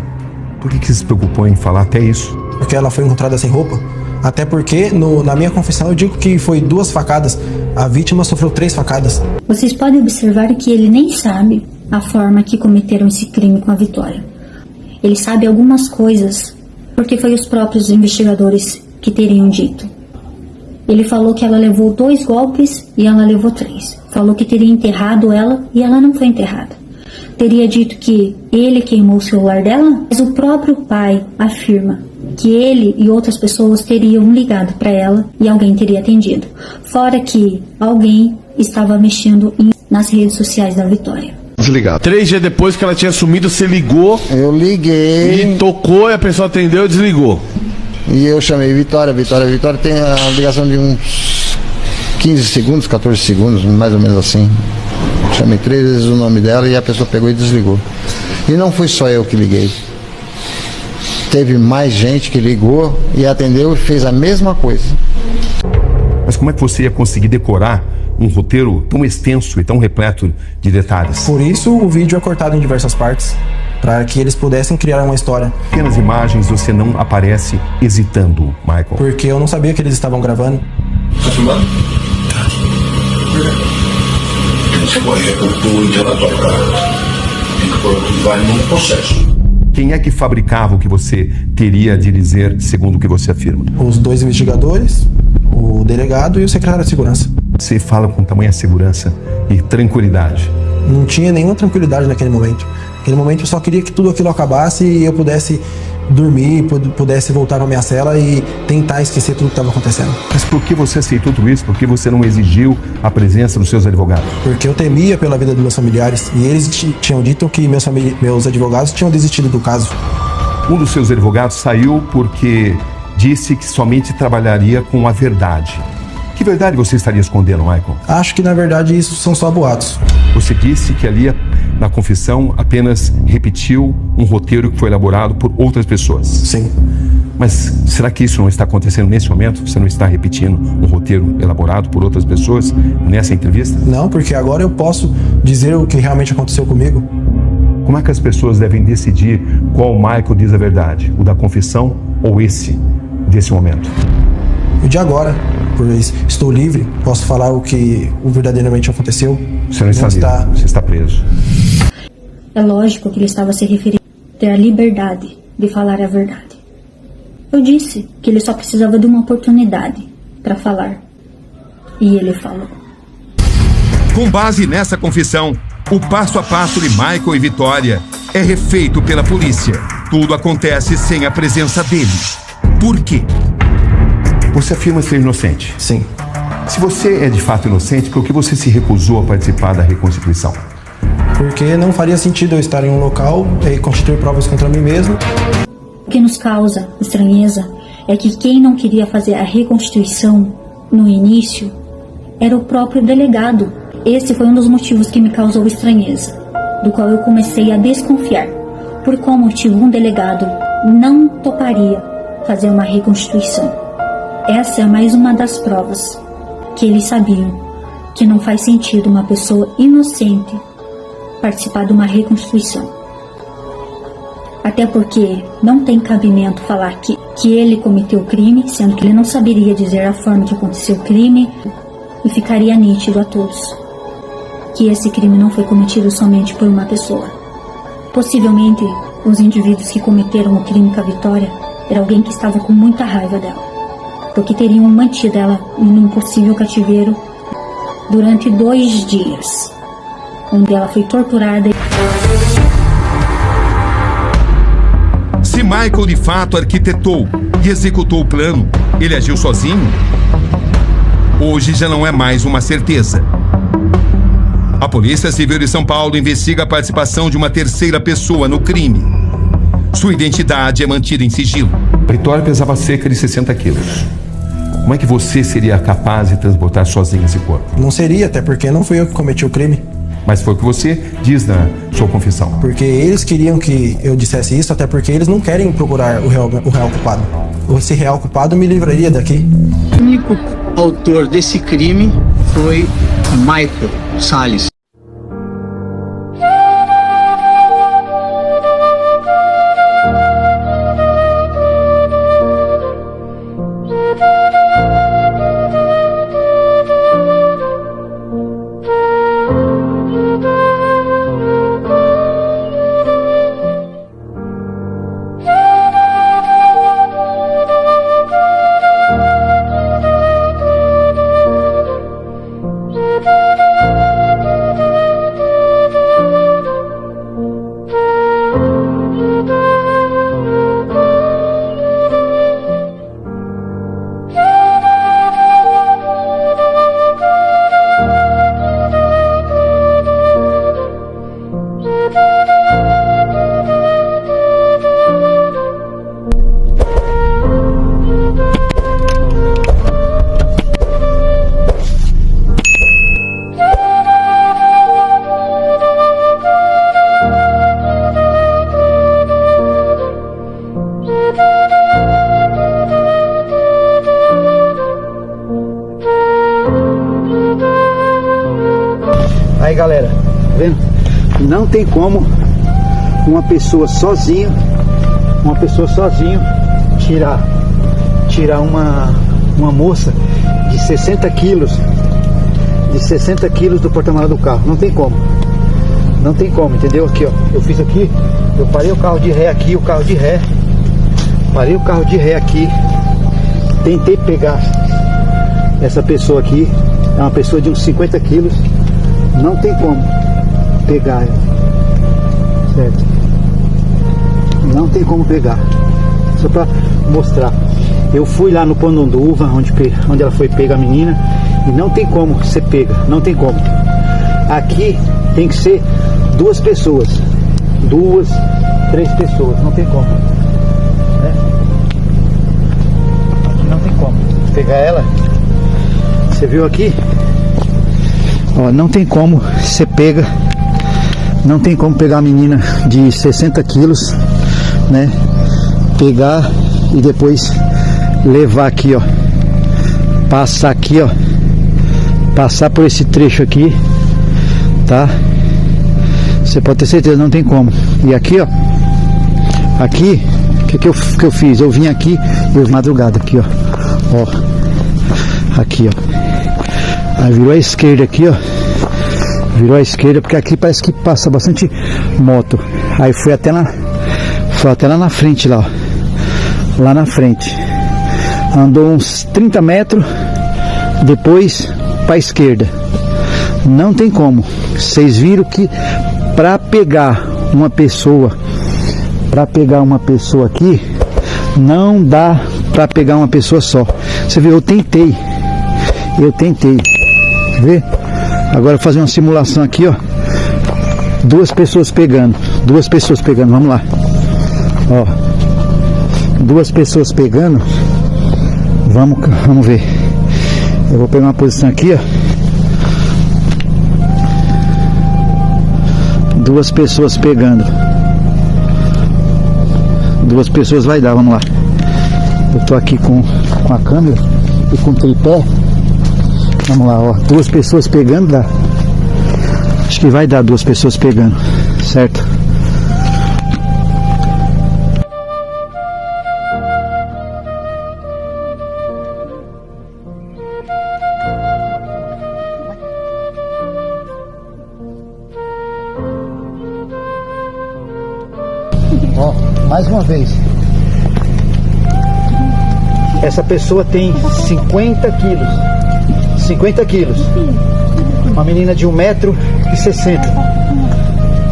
Por que você se preocupou em falar até isso? Porque ela foi encontrada sem roupa. Até porque na minha confissão eu digo que foi 2 facadas. A vítima sofreu 3 facadas. Vocês podem observar que ele nem sabe a forma que cometeram esse crime com a Vitória. Ele sabe algumas coisas porque foi os próprios investigadores que teriam dito. Ele falou que ela levou 2 golpes e ela levou 3. Falou que teria enterrado ela e ela não foi enterrada. Teria dito que ele queimou o celular dela, mas o próprio pai afirma que ele e outras pessoas teriam ligado para ela e alguém teria atendido. Fora que alguém estava mexendo nas redes sociais da Vitória. Desligado. 3 dias depois que ela tinha sumido, você ligou. Eu liguei. E tocou e a pessoa atendeu e desligou. E eu chamei Vitória. Vitória tem a ligação de uns 15 segundos, 14 segundos, mais ou menos assim. Chamei 3 vezes o nome dela e a pessoa pegou e desligou. E não fui só eu que liguei. Teve mais gente que ligou e atendeu e fez a mesma coisa. Mas como é que você ia conseguir decorar um roteiro tão extenso e tão repleto de detalhes? Por isso o vídeo é cortado em diversas partes, para que eles pudessem criar uma história. Pequenas imagens você não aparece hesitando, Michael. Porque eu não sabia que eles estavam gravando. Tá filmando? Você vai repor o relatório para tem que pôr o que vai no processo. Quem é que fabricava o que você teria de dizer, segundo o que você afirma? Os 2 investigadores, o delegado e o secretário de Segurança. Você fala com tamanha segurança e tranquilidade. Não tinha nenhuma tranquilidade naquele momento. Naquele momento eu só queria que tudo aquilo acabasse e eu pudesse dormir, pudesse voltar para minha cela e tentar esquecer tudo que estava acontecendo. Mas por que você aceitou tudo isso? Por que você não exigiu a presença dos seus advogados? Porque eu temia pela vida dos meus familiares e eles tinham dito que meus advogados tinham desistido do caso. Um dos seus advogados saiu porque disse que somente trabalharia com a verdade. Que verdade você estaria escondendo, Michael? Acho que na verdade isso são só boatos. Você disse que ali na confissão apenas repetiu um roteiro que foi elaborado por outras pessoas. Sim. Mas será que isso não está acontecendo nesse momento? Você não está repetindo um roteiro elaborado por outras pessoas nessa entrevista? Não, porque agora eu posso dizer o que realmente aconteceu comigo. Como é que as pessoas devem decidir qual Michael diz a verdade? O da confissão ou esse desse momento? O de agora, pois estou livre, posso falar o que verdadeiramente aconteceu. Você não está livre, você está preso. É lógico que ele estava se referindo a ter a liberdade de falar a verdade. Eu disse que ele só precisava de uma oportunidade para falar. E ele falou. Com base nessa confissão, o passo a passo de Michael e Vitória é refeito pela polícia. Tudo acontece sem a presença dele. Por quê? Você afirma ser inocente? Sim. Se você é de fato inocente, por que você se recusou a participar da reconstituição? Porque não faria sentido eu estar em um local e constituir provas contra mim mesmo. O que nos causa estranheza é que quem não queria fazer a reconstituição no início era o próprio delegado. Esse foi um dos motivos que me causou estranheza, do qual eu comecei a desconfiar. Por qual motivo um delegado não toparia fazer uma reconstituição? Essa é mais uma das provas que eles sabiam que não faz sentido uma pessoa inocente participar de uma reconstituição. Até porque não tem cabimento falar que ele cometeu o crime, sendo que ele não saberia dizer a forma que aconteceu o crime, e ficaria nítido a todos que esse crime não foi cometido somente por uma pessoa. Possivelmente, os indivíduos que cometeram o crime com a Vitória era alguém que estava com muita raiva dela, porque teriam mantido ela em um possível cativeiro durante 2 dias, onde ela foi torturada. Se Michael de fato arquitetou e executou o plano, ele agiu sozinho? Hoje já não é mais uma certeza. A Polícia Civil de São Paulo investiga a participação de uma terceira pessoa no crime. Sua identidade é mantida em sigilo. Vitória pesava cerca de 60 quilos. Como é que você seria capaz de transportar sozinho esse corpo? Não seria, até porque não fui eu que cometi o crime. Mas foi o que você diz na sua confissão. Porque eles queriam que eu dissesse isso, até porque eles não querem procurar o real culpado. Esse real culpado me livraria daqui. O único autor desse crime foi Michael Salles. Aí galera, tá vendo? Não tem como uma pessoa sozinho tirar uma moça de 60 quilos do porta-malas do carro. Não tem como, entendeu? Aqui ó, eu fiz aqui, eu parei o carro de ré aqui, parei o carro de ré aqui, tentei pegar essa pessoa aqui, é uma pessoa de uns 50 quilos, não tem como pegar ela, certo? Não tem como pegar, só pra mostrar. Eu fui lá no Pondonduva, onde ela foi pega a menina, e não tem como você pega, não tem como. Aqui tem que ser 2 pessoas, 2, 3 pessoas, não tem como, né? Aqui não tem como pegar ela. Você viu aqui? Ó, não tem como você pega, não tem como pegar a menina de 60 quilos, né? Pegar e depois levar aqui, ó, passar aqui, ó, passar por esse trecho aqui, tá? Você pode ter certeza, não tem como. E aqui, ó, aqui, o que eu fiz? Eu vim aqui, eu madrugada aqui, ó, aqui, ó. Aí virou à esquerda aqui, ó. Virou à esquerda, porque aqui parece que passa bastante moto. Aí foi até lá na frente, lá, ó. Lá na frente. Andou uns 30 metros, depois para a esquerda. Não tem como. Vocês viram que para pegar uma pessoa aqui, não dá para pegar uma pessoa só. Você viu, eu tentei. Quer ver? Agora eu vou fazer uma simulação aqui, ó. 2 pessoas pegando. Vamos lá. Ó. 2 pessoas pegando. Vamos ver. Eu vou pegar uma posição aqui, ó. 2 pessoas pegando. 2 pessoas vai dar, vamos lá. Eu tô aqui com a câmera e com o tripé. Vamos lá, ó. 2 pessoas pegando, dá. Acho que vai dar 2 pessoas pegando, certo? Ó, mais uma vez. Essa pessoa tem 50 quilos. 50 quilos. Uma menina de 1,60 m.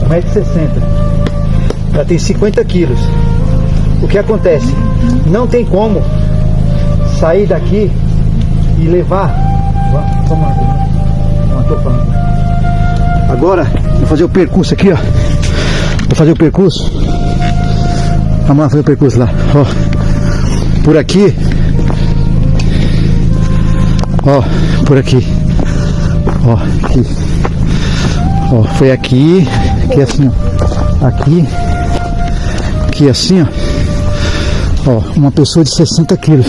1,60 m. Ela tem 50 quilos. O que acontece? Não tem como sair daqui e levar. Vamos lá. Não tô falando. Agora, vou fazer o percurso aqui, ó. Vou fazer o percurso. Vamos lá fazer o percurso lá. Ó. Por aqui. Ó, por aqui. Ó, aqui. Ó, foi aqui. Aqui assim, ó. Aqui. Aqui assim, ó. Ó, uma pessoa de 60 quilos.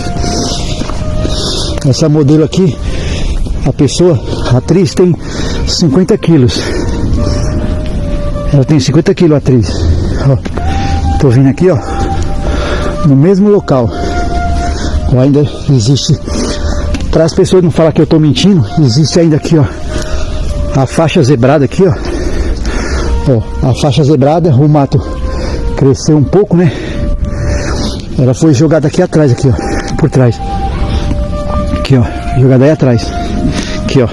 Essa modelo aqui, a pessoa, a atriz tem 50 quilos. Ela tem 50 quilos, a atriz. Ó, tô vindo aqui, ó. No mesmo local. Ó, ainda existe. Para as pessoas não falar que eu tô mentindo, existe ainda aqui, ó, a faixa zebrada aqui, ó. Ó, a faixa zebrada, o mato cresceu um pouco, né? Ela foi jogada aqui atrás, aqui, ó, por trás. Aqui, ó, jogada aí atrás. Aqui, ó.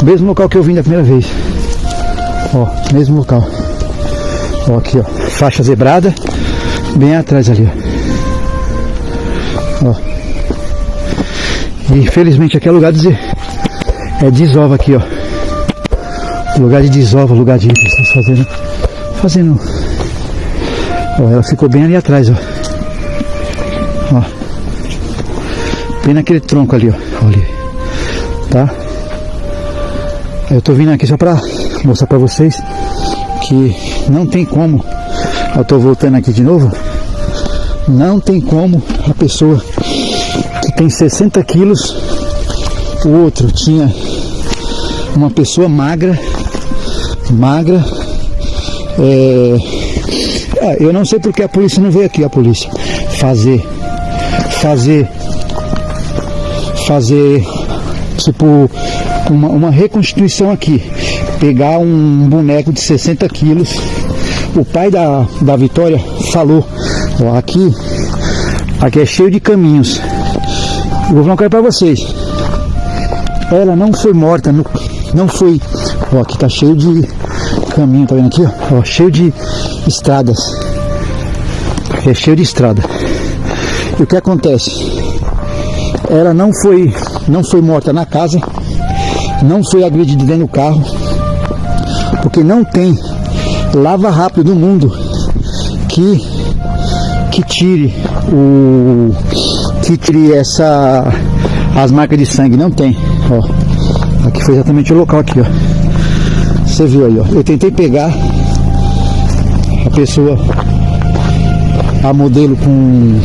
O mesmo local que eu vim da primeira vez. Ó, mesmo local. Ó, aqui, ó, faixa zebrada, bem atrás ali, ó. Ó. E infelizmente aqui é lugar de desova aqui, ó. Lugar de desova, lugar de fazendo. Ó, ela ficou bem ali atrás, ó. Ó. Bem naquele tronco ali, ó. Ali. Tá? Eu tô vindo aqui só pra mostrar pra vocês que não tem como. Eu tô voltando aqui de novo. Não tem como a pessoa que tem 60 quilos, o outro tinha uma pessoa magra, eu não sei porque a polícia não veio aqui, a polícia fazer tipo uma reconstituição aqui, pegar um boneco de 60 quilos. O pai da Vitória falou, ó, aqui é cheio de caminhos. Eu vou falar uma coisa pra vocês. Ela não foi morta, não foi. Ó, aqui tá cheio de caminho, tá vendo aqui? Ó, cheio de estradas. É cheio de estrada. E o que acontece? Ela não foi morta na casa, não foi agredida dentro do carro, porque não tem lava rápido no mundo que tire as marcas de sangue. Não tem, ó. Aqui foi exatamente o local aqui, ó. Você viu aí, ó. Eu tentei pegar a pessoa, a modelo com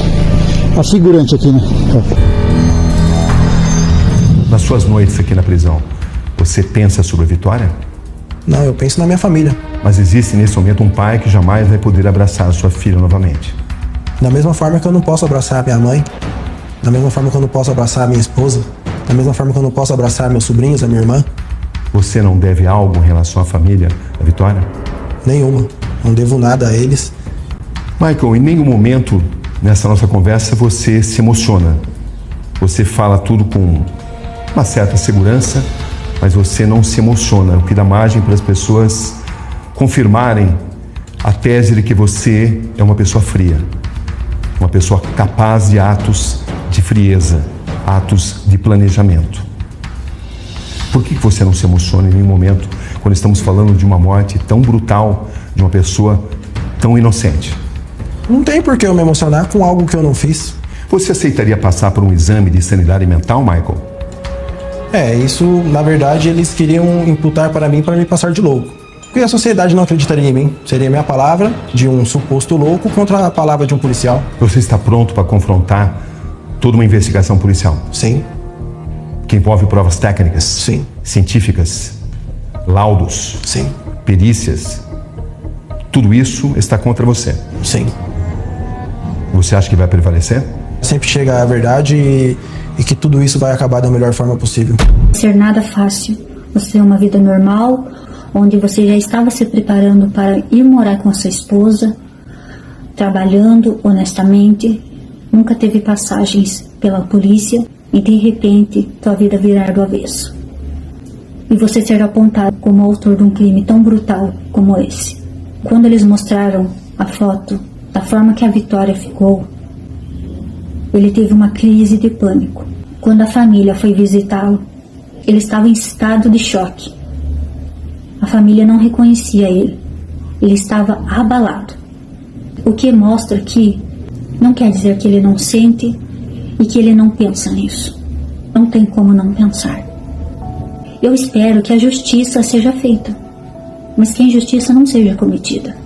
a figurante aqui, né? Ó. Nas suas noites aqui na prisão, você pensa sobre a Vitória? Não, eu penso na minha família. Mas existe nesse momento um pai que jamais vai poder abraçar a sua filha novamente. Da mesma forma que eu não posso abraçar a minha mãe, da mesma forma que eu não posso abraçar a minha esposa, da mesma forma que eu não posso abraçar meus sobrinhos, a minha irmã. Você não deve algo em relação à família, a Vitória? Nenhuma. Não devo nada a eles. Michael, em nenhum momento nessa nossa conversa você se emociona. Você fala tudo com uma certa segurança, mas você não se emociona, o que dá margem para as pessoas confirmarem a tese de que você é uma pessoa fria, uma pessoa capaz de atos de frieza, atos de planejamento. Por que você não se emociona em nenhum momento quando estamos falando de uma morte tão brutal de uma pessoa tão inocente? Não tem por que eu me emocionar com algo que eu não fiz. Você aceitaria passar por um exame de sanidade mental, Michael? Isso, na verdade, eles queriam imputar para mim para me passar de louco. Porque a sociedade não acreditaria em mim. Seria a minha palavra de um suposto louco contra a palavra de um policial. Você está pronto para confrontar toda uma investigação policial? Sim. Que envolve provas técnicas? Sim. Científicas? Laudos? Sim. Perícias? Tudo isso está contra você? Sim. Você acha que vai prevalecer? Sempre chega a verdade e que tudo isso vai acabar da melhor forma possível. Ser nada fácil. Você tem uma vida normal, onde você já estava se preparando para ir morar com a sua esposa, trabalhando honestamente, nunca teve passagens pela polícia e de repente tua vida virar do avesso. E você ser apontado como autor de um crime tão brutal como esse. Quando eles mostraram a foto da forma que a Vitória ficou, ele teve uma crise de pânico. Quando a família foi visitá-lo, ele estava em estado de choque. A família não reconhecia ele. Ele estava abalado. O que mostra que não quer dizer que ele não sente e que ele não pensa nisso. Não tem como não pensar. Eu espero que a justiça seja feita, mas que a injustiça não seja cometida.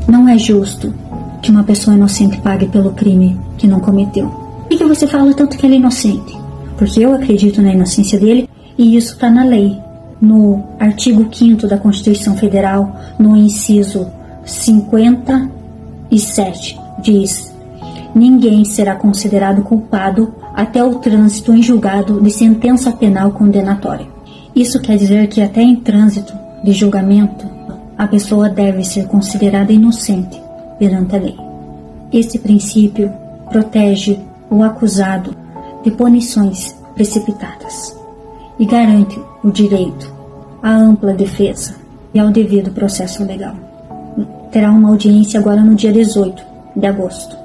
Não é justo que uma pessoa inocente pague pelo crime que não cometeu. Por que você fala tanto que ele é inocente? Porque eu acredito na inocência dele e isso está na lei. No artigo 5º da Constituição Federal, no inciso 57, diz: ninguém será considerado culpado até o trânsito em julgado de sentença penal condenatória. Isso quer dizer que até em trânsito de julgamento, a pessoa deve ser considerada inocente perante a lei. Esse princípio protege o acusado de punições precipitadas e garante o direito à ampla defesa e ao devido processo legal. Terá uma audiência agora no dia 18 de agosto.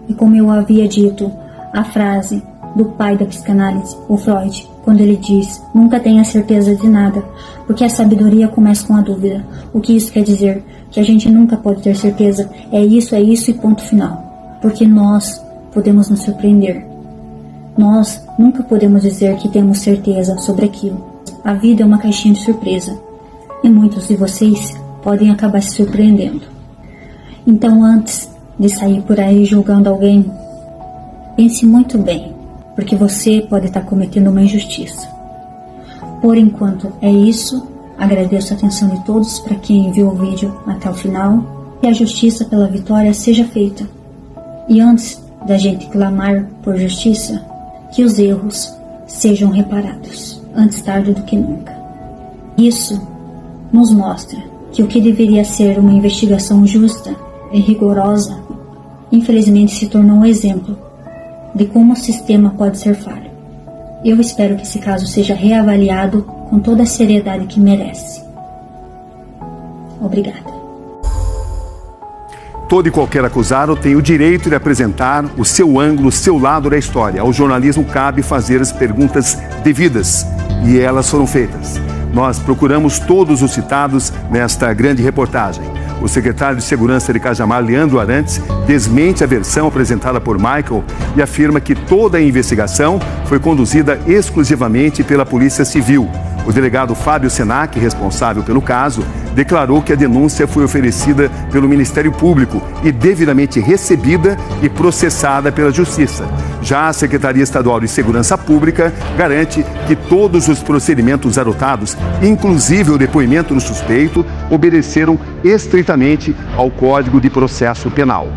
E como eu havia dito, a frase do pai da psicanálise, o Freud, quando ele diz: nunca tenha certeza de nada, porque a sabedoria começa com a dúvida. O que isso quer dizer? Que a gente nunca pode ter certeza, é isso e ponto final. Porque nós podemos nos surpreender. Nós nunca podemos dizer que temos certeza sobre aquilo. A vida é uma caixinha de surpresa. E muitos de vocês podem acabar se surpreendendo. Então, antes de sair por aí julgando alguém, pense muito bem, porque você pode estar cometendo uma injustiça. Por enquanto é isso. Agradeço a atenção de todos, para quem viu o vídeo até o final. Que a justiça pela Vitória seja feita. E antes da gente clamar por justiça, que os erros sejam reparados, antes tarde do que nunca. Isso nos mostra que o que deveria ser uma investigação justa e rigorosa, infelizmente se tornou um exemplo de como o sistema pode ser falho. Eu espero que esse caso seja reavaliado com toda a seriedade que merece. Obrigada. Todo e qualquer acusado tem o direito de apresentar o seu ângulo, o seu lado da história. Ao jornalismo cabe fazer as perguntas devidas, e elas foram feitas. Nós procuramos todos os citados nesta grande reportagem. O secretário de Segurança de Cajamar, Leandro Arantes, desmente a versão apresentada por Michael e afirma que toda a investigação foi conduzida exclusivamente pela Polícia Civil. O delegado Fábio Senac, responsável pelo caso, declarou que a denúncia foi oferecida pelo Ministério Público e devidamente recebida e processada pela Justiça. Já a Secretaria Estadual de Segurança Pública garante que todos os procedimentos adotados, inclusive o depoimento do suspeito, obedeceram estritamente ao Código de Processo Penal.